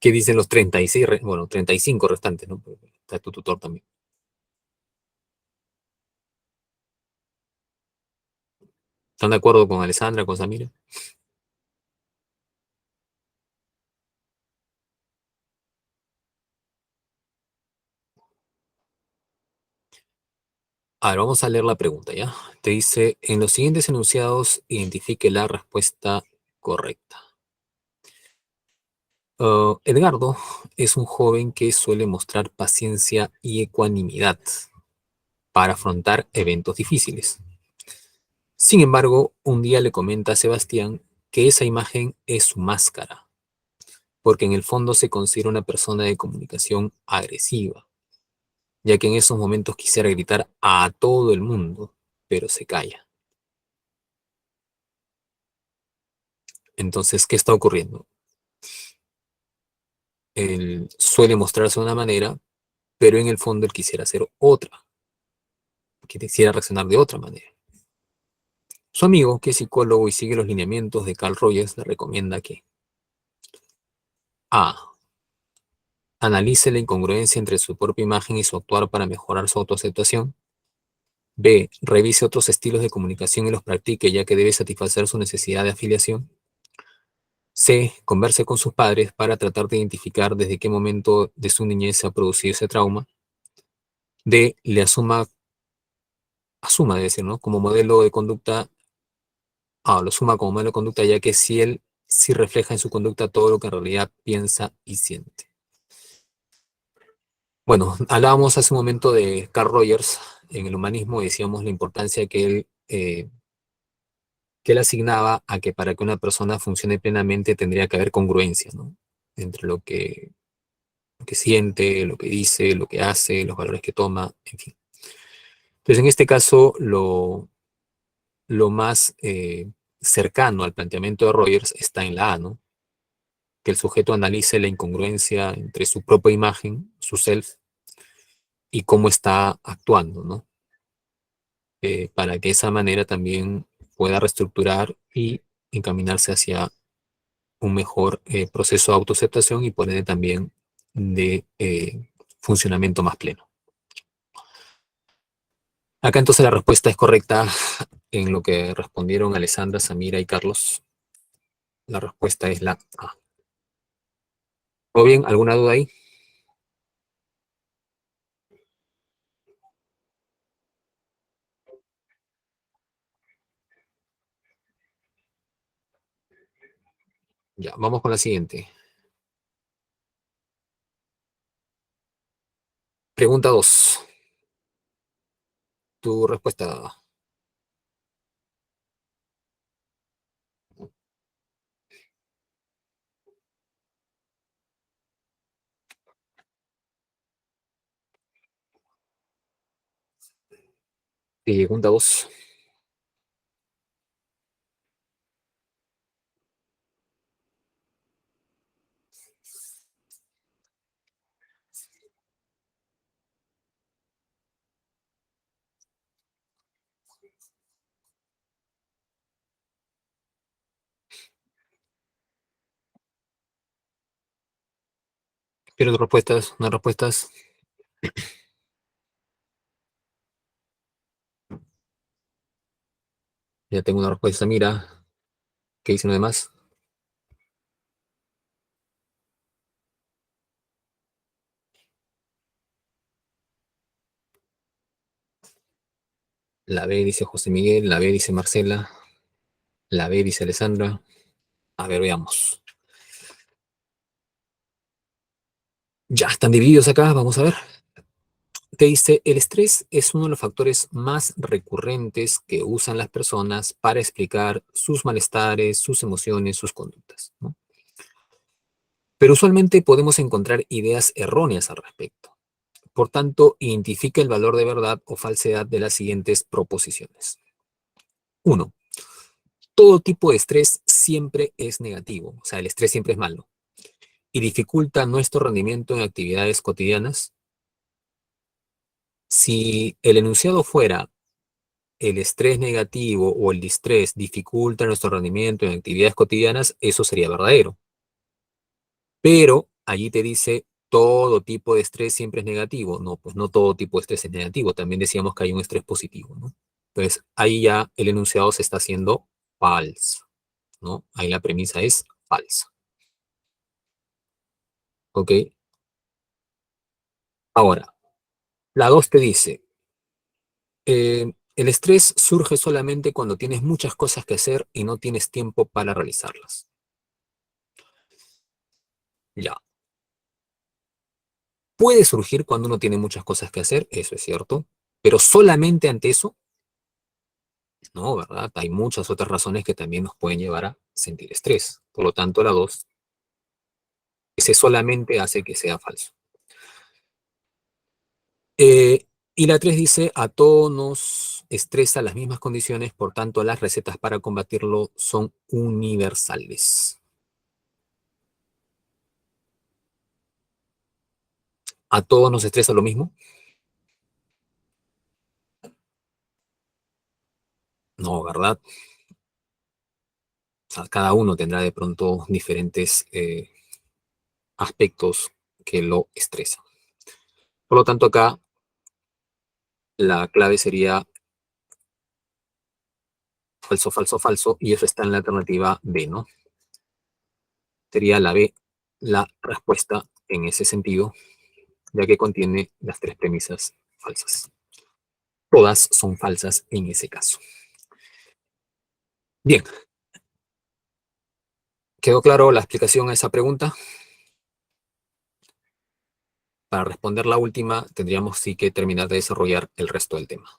¿Qué dicen los 36, bueno, 35 restantes, ¿no? Porque está tu tutor también. ¿Están de acuerdo con Alessandra, con Samira? A ver, vamos a leer la pregunta, ¿ya? Te dice, en los siguientes enunciados, identifique la respuesta correcta. Edgardo es un joven que suele mostrar paciencia y ecuanimidad para afrontar eventos difíciles. Sin embargo, un día le comenta a Sebastián que esa imagen es su máscara, porque en el fondo se considera una persona de comunicación agresiva, ya que en esos momentos quisiera gritar a todo el mundo, pero se calla. Entonces, ¿qué está ocurriendo? Él suele mostrarse de una manera, pero en el fondo él quisiera hacer otra, que quisiera reaccionar de otra manera. Su amigo, que es psicólogo y sigue los lineamientos de Carl Rogers, le recomienda que A. Analice la incongruencia entre su propia imagen y su actuar para mejorar su autoaceptación. B. Revise otros estilos de comunicación y los practique, ya que debe satisfacer su necesidad de afiliación. C, converse con sus padres para tratar de identificar desde qué momento de su niñez se ha producido ese trauma. D, le asuma, debe decir, ¿no? Como modelo de conducta, lo suma como modelo de conducta, ya que si él sí refleja en su conducta todo lo que en realidad piensa y siente. Bueno, hablábamos hace un momento de Carl Rogers en el humanismo y decíamos la importancia que él asignaba a que para que una persona funcione plenamente tendría que haber congruencia, ¿no? Entre lo que siente, lo que dice, lo que hace, los valores que toma, en fin. Entonces, en este caso, lo más cercano al planteamiento de Rogers está en la A, ¿no? Que el sujeto analice la incongruencia entre su propia imagen, su self, y cómo está actuando, ¿no? Para que de esa manera también pueda reestructurar y encaminarse hacia un mejor proceso de autoaceptación y por ende también de funcionamiento más pleno. Acá entonces la respuesta es correcta en lo que respondieron Alessandra, Samira y Carlos. La respuesta es la A. ¿Todo bien? ¿Alguna duda ahí? Ya, vamos con la siguiente. Pregunta 2. Tu respuesta. Pregunta 2. Quiero tus respuestas, unas respuestas. Ya tengo una respuesta, mira. ¿Qué dice lo demás? La B dice José Miguel, la B dice Marcela, la B dice Alessandra. A ver, veamos. Ya están divididos acá, vamos a ver. Te dice, el estrés es uno de los factores más recurrentes que usan las personas para explicar sus malestares, sus emociones, sus conductas, ¿no? Pero usualmente podemos encontrar ideas erróneas al respecto. Por tanto, identifica el valor de verdad o falsedad de las siguientes proposiciones. 1. Todo tipo de estrés siempre es negativo, o sea, el estrés siempre es malo, y dificulta nuestro rendimiento en actividades cotidianas. Si el enunciado fuera el estrés negativo o el distrés dificulta nuestro rendimiento en actividades cotidianas, eso sería verdadero. Pero allí te dice todo tipo de estrés siempre es negativo. No, pues no todo tipo de estrés es negativo. También decíamos que hay un estrés positivo, ¿no? Entonces, ahí ya el enunciado se está haciendo falso, ¿no? Ahí la premisa es falsa. ¿Ok? Ahora, la 2 te dice, el estrés surge solamente cuando tienes muchas cosas que hacer y no tienes tiempo para realizarlas. Ya. Puede surgir cuando uno tiene muchas cosas que hacer, eso es cierto, pero solamente ante eso, no, ¿verdad? Hay muchas otras razones que también nos pueden llevar a sentir estrés. Por lo tanto, la 2, ese solamente hace que sea falso. Eh, y la 3 dice, a todos nos estresa las mismas condiciones, por tanto, las recetas para combatirlo son universales. ¿A todos nos estresa lo mismo? No, ¿verdad? O sea, cada uno tendrá de pronto diferentes aspectos que lo estresan. Por lo tanto, acá la clave sería falso, falso, falso, y eso está en la alternativa B, ¿no? Sería la B, la respuesta en ese sentido, ya que contiene las tres premisas falsas. Todas son falsas en ese caso. Bien. ¿Quedó claro la explicación a esa pregunta? Para responder la última, tendríamos sí que terminar de desarrollar el resto del tema.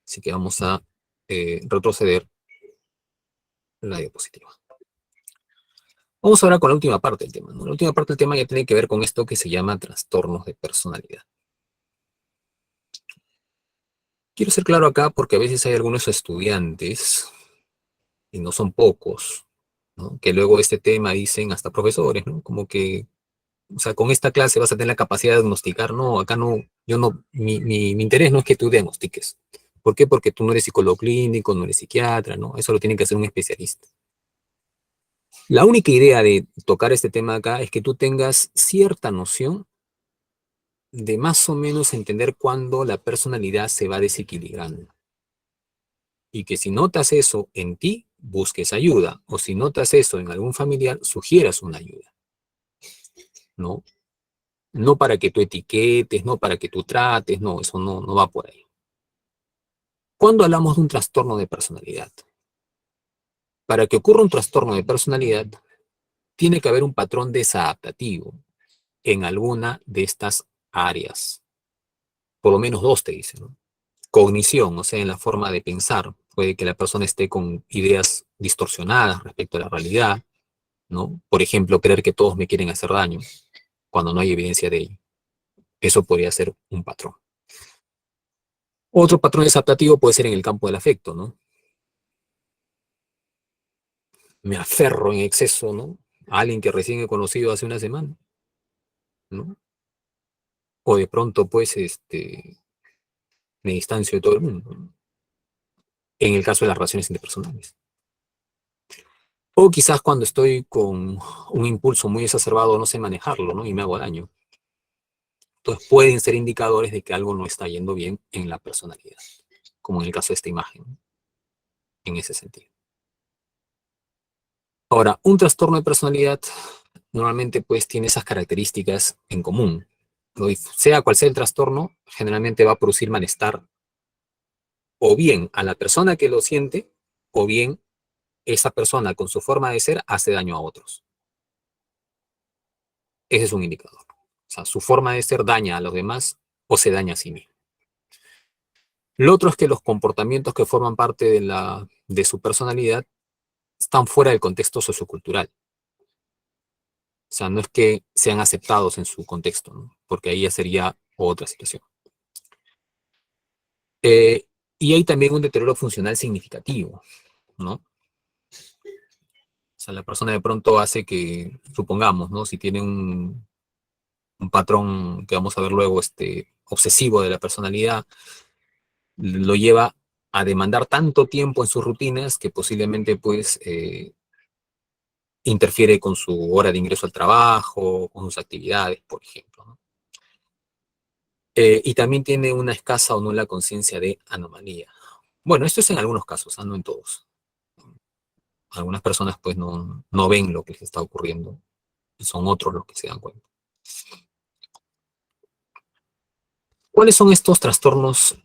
Así que vamos a retroceder la diapositiva. Vamos ahora con la última parte del tema, ¿no? La última parte del tema ya tiene que ver con esto que se llama trastornos de personalidad. Quiero ser claro acá porque a veces hay algunos estudiantes, y no son pocos, ¿no? Que luego de este tema dicen hasta profesores, ¿no? Como que, o sea, con esta clase vas a tener la capacidad de diagnosticar. No, acá no, yo no, mi interés no es que tú diagnostiques. ¿Por qué? Porque tú no eres psicólogo clínico, no eres psiquiatra, ¿no? Eso lo tiene que hacer un especialista. La única idea de tocar este tema acá es que tú tengas cierta noción de más o menos entender cuándo la personalidad se va desequilibrando. Y que si notas eso en ti, busques ayuda. O si notas eso en algún familiar, sugieras una ayuda. ¿No? No para que tú etiquetes, no para que tú trates, no, eso no va por ahí. ¿Cuándo hablamos de un trastorno de personalidad? Para que ocurra un trastorno de personalidad, tiene que haber un patrón desadaptativo en alguna de estas áreas. Por lo menos dos te dicen, ¿no? Cognición, o sea, en la forma de pensar. Puede que la persona esté con ideas distorsionadas respecto a la realidad, ¿no? Por ejemplo, creer que todos me quieren hacer daño cuando no hay evidencia de ello. Eso podría ser un patrón. Otro patrón desadaptativo puede ser en el campo del afecto, ¿no? Me aferro en exceso, ¿no? A alguien que recién he conocido hace una semana, ¿no? O de pronto, pues, me distancio de todo el mundo, ¿no? En el caso de las relaciones interpersonales. O quizás cuando estoy con un impulso muy exacerbado, no sé manejarlo, ¿no? Y me hago daño. Entonces pueden ser indicadores de que algo no está yendo bien en la personalidad, como en el caso de esta imagen, ¿no? En ese sentido. Ahora, un trastorno de personalidad normalmente pues tiene esas características en común. ¿No? Y sea cual sea el trastorno, generalmente va a producir malestar o bien a la persona que lo siente, o bien esa persona con su forma de ser hace daño a otros. Ese es un indicador. O sea, su forma de ser daña a los demás o se daña a sí mismo. Lo otro es que los comportamientos que forman parte de su personalidad están fuera del contexto sociocultural. O sea, no es que sean aceptados en su contexto, ¿no? Porque ahí ya sería otra situación. Y hay también un deterioro funcional significativo, ¿no? O sea, la persona de pronto hace que, supongamos, ¿no? Si tiene un patrón que vamos a ver luego, obsesivo de la personalidad, lo lleva a demandar tanto tiempo en sus rutinas que posiblemente, pues, interfiere con su hora de ingreso al trabajo, con sus actividades, por ejemplo, ¿no? Y también tiene una escasa o nula conciencia de anomalía. Bueno, esto es en algunos casos, no en todos. Algunas personas pues no ven lo que les está ocurriendo. Son otros los que se dan cuenta. ¿Cuáles son estos trastornos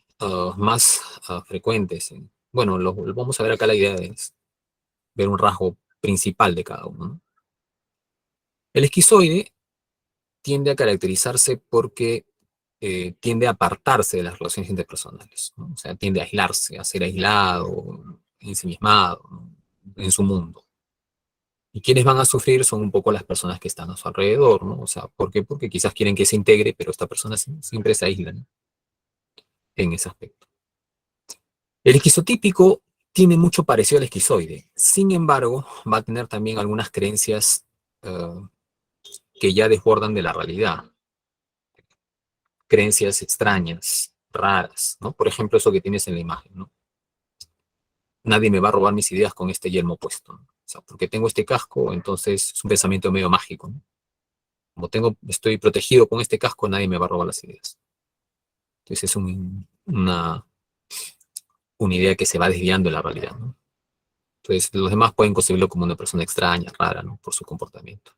más frecuentes? Bueno, vamos a ver acá. La idea es ver un rasgo principal de cada uno, ¿no? El esquizoide tiende a caracterizarse porque tiende a apartarse de las relaciones interpersonales, ¿no? O sea, tiende a aislarse, a ser aislado, ensimismado, ¿no? En su mundo. Y quienes van a sufrir son un poco las personas que están a su alrededor, ¿no? O sea, ¿por qué? Porque quizás quieren que se integre, pero esta persona siempre se aísla, ¿no? En ese aspecto. El esquizotípico tiene mucho parecido al esquizoide. Sin embargo, va a tener también algunas creencias que ya desbordan de la realidad. Creencias extrañas, raras, ¿no? Por ejemplo, eso que tienes en la imagen, ¿no? Nadie me va a robar mis ideas con este yelmo puesto, ¿no? O sea, porque tengo este casco, entonces es un pensamiento medio mágico, ¿no? Como estoy protegido con este casco, nadie me va a robar las ideas. Entonces es una idea que se va desviando de la realidad, ¿no? Entonces, los demás pueden concebirlo como una persona extraña, rara, ¿no? Por su comportamiento.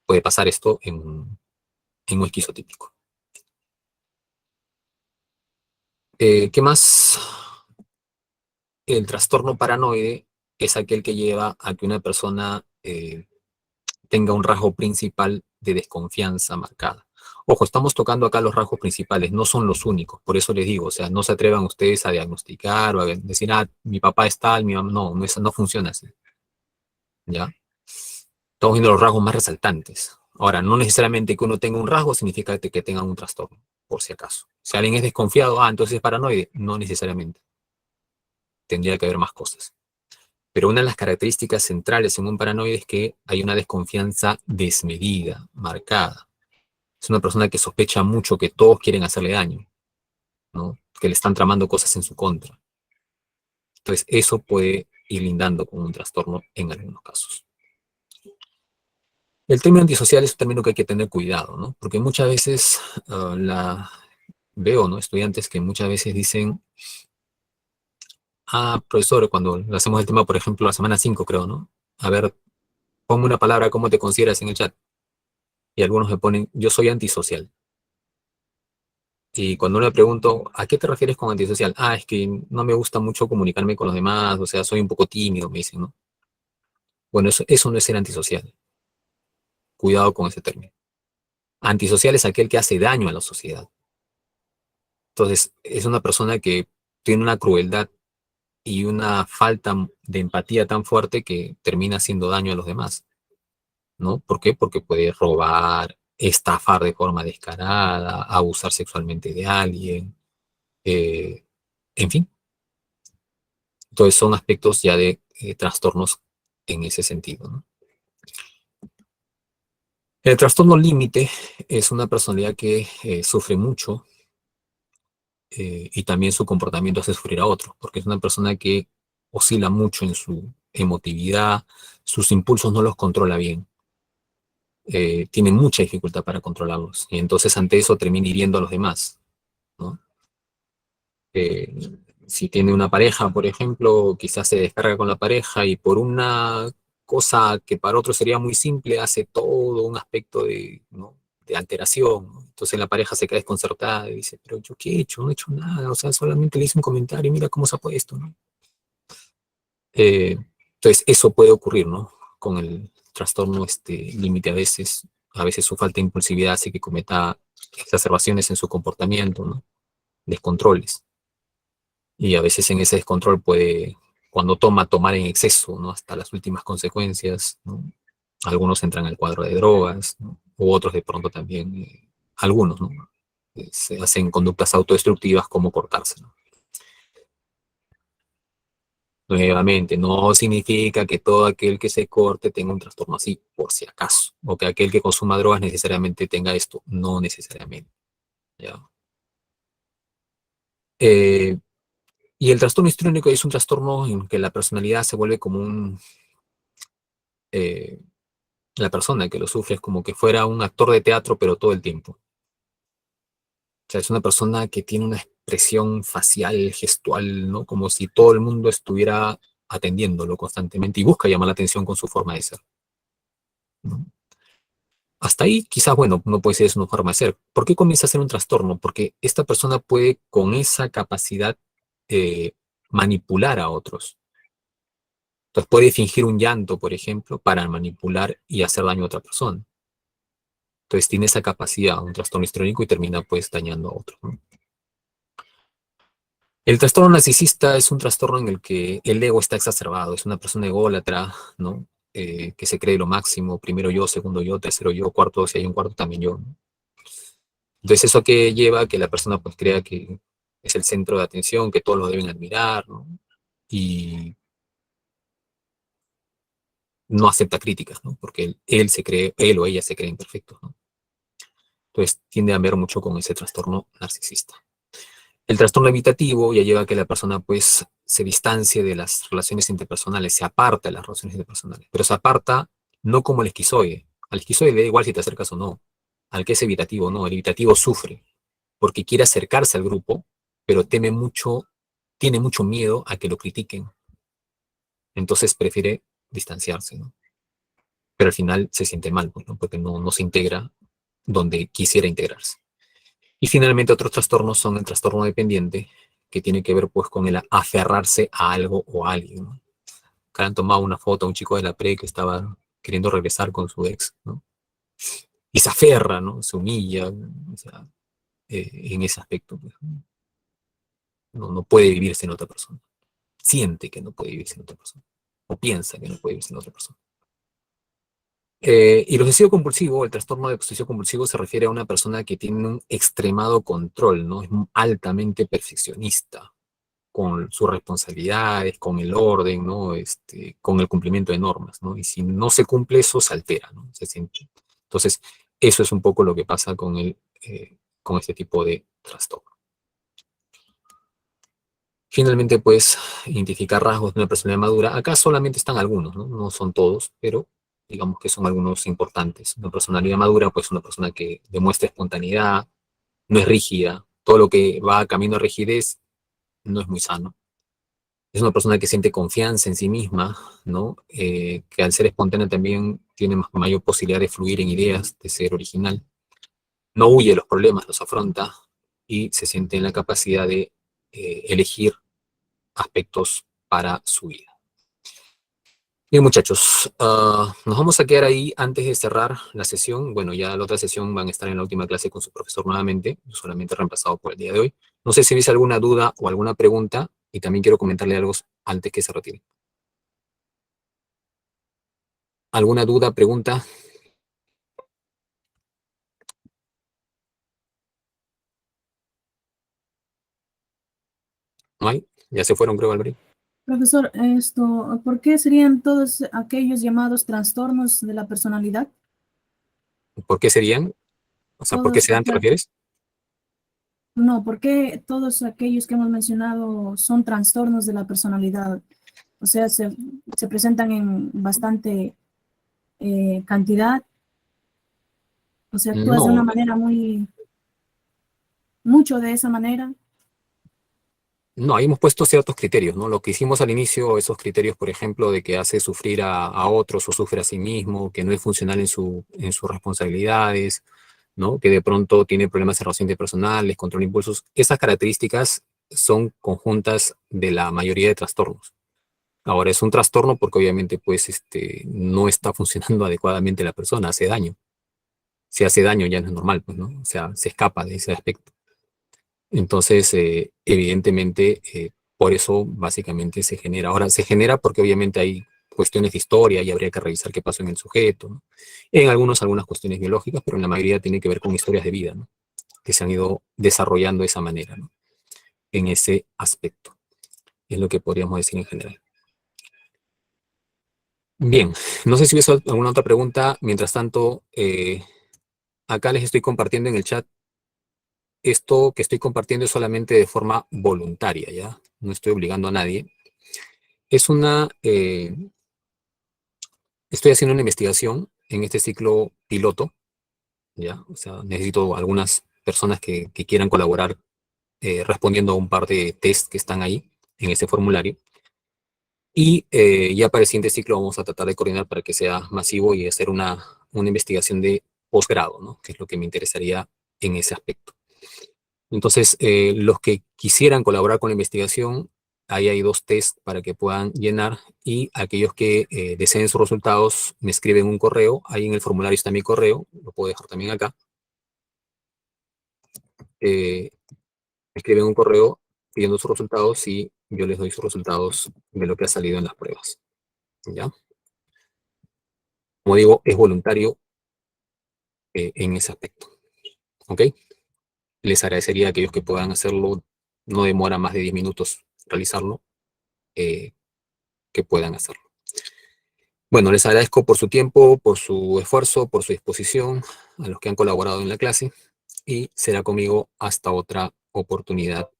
Puede pasar esto en un esquizotípico. ¿Qué más? El trastorno paranoide es aquel que lleva a que una persona tenga un rasgo principal de desconfianza marcada. Ojo, estamos tocando acá los rasgos principales, no son los únicos, por eso les digo, o sea, no se atrevan ustedes a diagnosticar o a decir, ah, mi papá es tal, mi mamá, no, no funciona así, ¿ya? Estamos viendo los rasgos más resaltantes. Ahora, no necesariamente que uno tenga un rasgo significa que tenga un trastorno, por si acaso. Si alguien es desconfiado, ah, entonces es paranoide, no necesariamente. Tendría que haber más cosas. Pero una de las características centrales en un paranoide es que hay una desconfianza desmedida, marcada. Es una persona que sospecha mucho que todos quieren hacerle daño, ¿no? Que le están tramando cosas en su contra. Entonces, eso puede ir lindando con un trastorno en algunos casos. El término antisocial es un término que hay que tener cuidado, ¿no? Porque muchas veces veo, ¿no? Estudiantes que muchas veces dicen, ah, profesor, cuando le hacemos el tema, por ejemplo, la semana 5, creo, ¿no? A ver, ponme una palabra, ¿cómo te consideras en el chat? Y algunos me ponen, yo soy antisocial. Y cuando le pregunto, ¿a qué te refieres con antisocial? Ah, es que no me gusta mucho comunicarme con los demás, o sea, soy un poco tímido, me dicen, ¿no? Bueno, eso no es ser antisocial. Cuidado con ese término. Antisocial es aquel que hace daño a la sociedad. Entonces, es una persona que tiene una crueldad y una falta de empatía tan fuerte que termina haciendo daño a los demás, ¿no? ¿Por qué? Porque puede robar, estafar de forma descarada, abusar sexualmente de alguien, en fin. Entonces son aspectos ya de trastornos en ese sentido, ¿no? El trastorno límite es una personalidad que sufre mucho y también su comportamiento hace sufrir a otros, porque es una persona que oscila mucho en su emotividad, sus impulsos no los controla bien, tiene mucha dificultad para controlarlos, y entonces ante eso termina hiriendo a los demás, ¿no? Si tiene una pareja, por ejemplo, quizás se descarga con la pareja y por una cosa que para otro sería muy simple, hace todo un aspecto de, ¿no? de alteración, ¿no? Entonces la pareja se queda desconcertada y dice, pero ¿yo qué he hecho? No he hecho nada, o sea, solamente le hice un comentario y mira cómo se ha puesto, ¿no? Entonces eso puede ocurrir, ¿no? Con el trastorno límite a veces su falta de impulsividad hace que cometa exacerbaciones en su comportamiento, ¿no? Descontroles. Y a veces en ese descontrol puede, cuando tomar en exceso, ¿no? Hasta las últimas consecuencias, ¿no? Algunos entran al cuadro de drogas, ¿no? U otros de pronto también, algunos, ¿no? Se hacen conductas autodestructivas como cortarse, ¿no? Nuevamente, no significa que todo aquel que se corte tenga un trastorno así, por si acaso, o que aquel que consuma drogas necesariamente tenga esto, no necesariamente, ¿ya? Y el trastorno histriónico es un trastorno en que la personalidad se vuelve como eh, la persona que lo sufre es como que fuera un actor de teatro, pero todo el tiempo. O sea, es una persona que tiene una expresión facial, gestual, ¿no? Como si todo el mundo estuviera atendiéndolo constantemente y busca llamar la atención con su forma de ser, ¿no? Hasta ahí, quizás, bueno, no puede ser una forma de ser. ¿Por qué comienza a ser un trastorno? Porque esta persona puede, con esa capacidad, eh, manipular a otros. Entonces puede fingir un llanto, por ejemplo, para manipular y hacer daño a otra persona. Entonces tiene esa capacidad, un trastorno histriónico, y termina pues dañando a otros, ¿no? El trastorno narcisista es un trastorno en el que el ego está exacerbado, es una persona ególatra, ¿no? Que se cree lo máximo, primero yo, segundo yo, tercero yo, cuarto, si hay un cuarto también yo, ¿no? Entonces eso que lleva a que la persona pues crea que es el centro de atención, que todos lo deben admirar, ¿no? Y no acepta críticas, ¿no? Porque él o ella se creen perfectos, ¿no? Entonces tiende a ver mucho con ese trastorno narcisista. El trastorno evitativo ya lleva a que la persona pues se distancie de las relaciones interpersonales, se aparta de las relaciones interpersonales, pero se aparta no como el esquizoide. Al esquizoide le da igual si te acercas o no. Al que es evitativo, no. El evitativo sufre porque quiere acercarse al grupo, pero tiene mucho miedo a que lo critiquen. Entonces prefiere distanciarse, ¿no? Pero al final se siente mal, pues, ¿no? Porque no se integra donde quisiera integrarse. Y finalmente otros trastornos son el trastorno dependiente, que tiene que ver pues con el aferrarse a algo o a alguien, ¿no? Acá han tomado una foto a un chico de la pre que estaba queriendo regresar con su ex, ¿no? Y se aferra, ¿no? Se humilla, o sea, en ese aspecto, pues, no puede vivir sin otra persona. Siente que no puede vivir sin otra persona. O piensa que no puede vivir sin otra persona. Y el obsesivo compulsivo, el trastorno de obsesivo compulsivo se refiere a una persona que tiene un extremado control, ¿no? Es altamente perfeccionista con sus responsabilidades, con el orden, ¿no? Con el cumplimiento de normas, ¿no? Y si no se cumple eso, se altera, ¿no? Se siente. Entonces, eso es un poco lo que pasa con con este tipo de trastorno. Finalmente, pues, identificar rasgos de una personalidad madura. Acá solamente están algunos, ¿no? No son todos, pero digamos que son algunos importantes. Una personalidad madura, pues, una persona que demuestra espontaneidad, no es rígida. Todo lo que va camino a rigidez no es muy sano. Es una persona que siente confianza en sí misma, ¿no? Que al ser espontánea también tiene mayor posibilidad de fluir en ideas, de ser original. No huye de los problemas, los afronta y se siente en la capacidad de elegir aspectos para su vida. Bien, muchachos, nos vamos a quedar ahí antes de cerrar la sesión. Bueno, ya la otra sesión van a estar en la última clase con su profesor nuevamente, solamente reemplazado por el día de hoy. No sé si hubiese alguna duda o alguna pregunta, y también quiero comentarle algo antes que se retire. ¿Alguna duda, pregunta? ¿No hay? Ya se fueron, creo, Albert. Profesor, ¿por qué serían todos aquellos llamados trastornos de la personalidad? ¿Por qué serían? O sea, ¿por qué Todos, se dan, te refieres? no, ¿por qué todos aquellos que hemos mencionado son trastornos de la personalidad? O sea, se presentan en bastante cantidad. O sea, actúas de una No, manera mucho de esa manera. no, ahí hemos puesto ciertos criterios, ¿no? Lo que hicimos al inicio, esos criterios, por ejemplo, de que hace sufrir a otros o sufre a sí mismo, que no es funcional en sus responsabilidades, ¿no? Que de pronto tiene problemas de relación interpersonal, control de impulsos. Esas características son conjuntas de la mayoría de trastornos. Ahora, es un trastorno porque obviamente, pues, no está funcionando adecuadamente la persona, hace daño. Si hace daño ya no es normal, pues, ¿no? O sea, se escapa de ese aspecto. Entonces, evidentemente, por eso básicamente se genera. Ahora, se genera porque obviamente hay cuestiones de historia y habría que revisar qué pasó en el sujeto, ¿no? En algunas cuestiones biológicas, pero en la mayoría tiene que ver con historias de vida, ¿no? Que se han ido desarrollando de esa manera, ¿no? En ese aspecto. Es lo que podríamos decir en general. Bien, no sé si hubiese alguna otra pregunta. Mientras tanto, acá les estoy compartiendo en el chat. Esto que estoy compartiendo es solamente de forma voluntaria, ¿ya? No estoy obligando a nadie. Estoy haciendo una investigación en este ciclo piloto, ¿ya? O sea, necesito algunas personas que quieran colaborar respondiendo a un par de test que están ahí en ese formulario. Y ya para el siguiente ciclo vamos a tratar de coordinar para que sea masivo y hacer una investigación de posgrado, ¿no? Que es lo que me interesaría en ese aspecto. Entonces, los que quisieran colaborar con la investigación, ahí hay 2 tests para que puedan llenar, y aquellos que deseen sus resultados me escriben un correo. Ahí en el formulario está mi correo, lo puedo dejar también acá. Me escriben un correo pidiendo sus resultados y yo les doy sus resultados de lo que ha salido en las pruebas, ¿ya? Como digo, es voluntario en ese aspecto, ¿ok? Les agradecería a aquellos que puedan hacerlo, no demora más de 10 minutos realizarlo, que puedan hacerlo. Bueno, les agradezco por su tiempo, por su esfuerzo, por su disposición, a los que han colaborado en la clase, y será conmigo hasta otra oportunidad.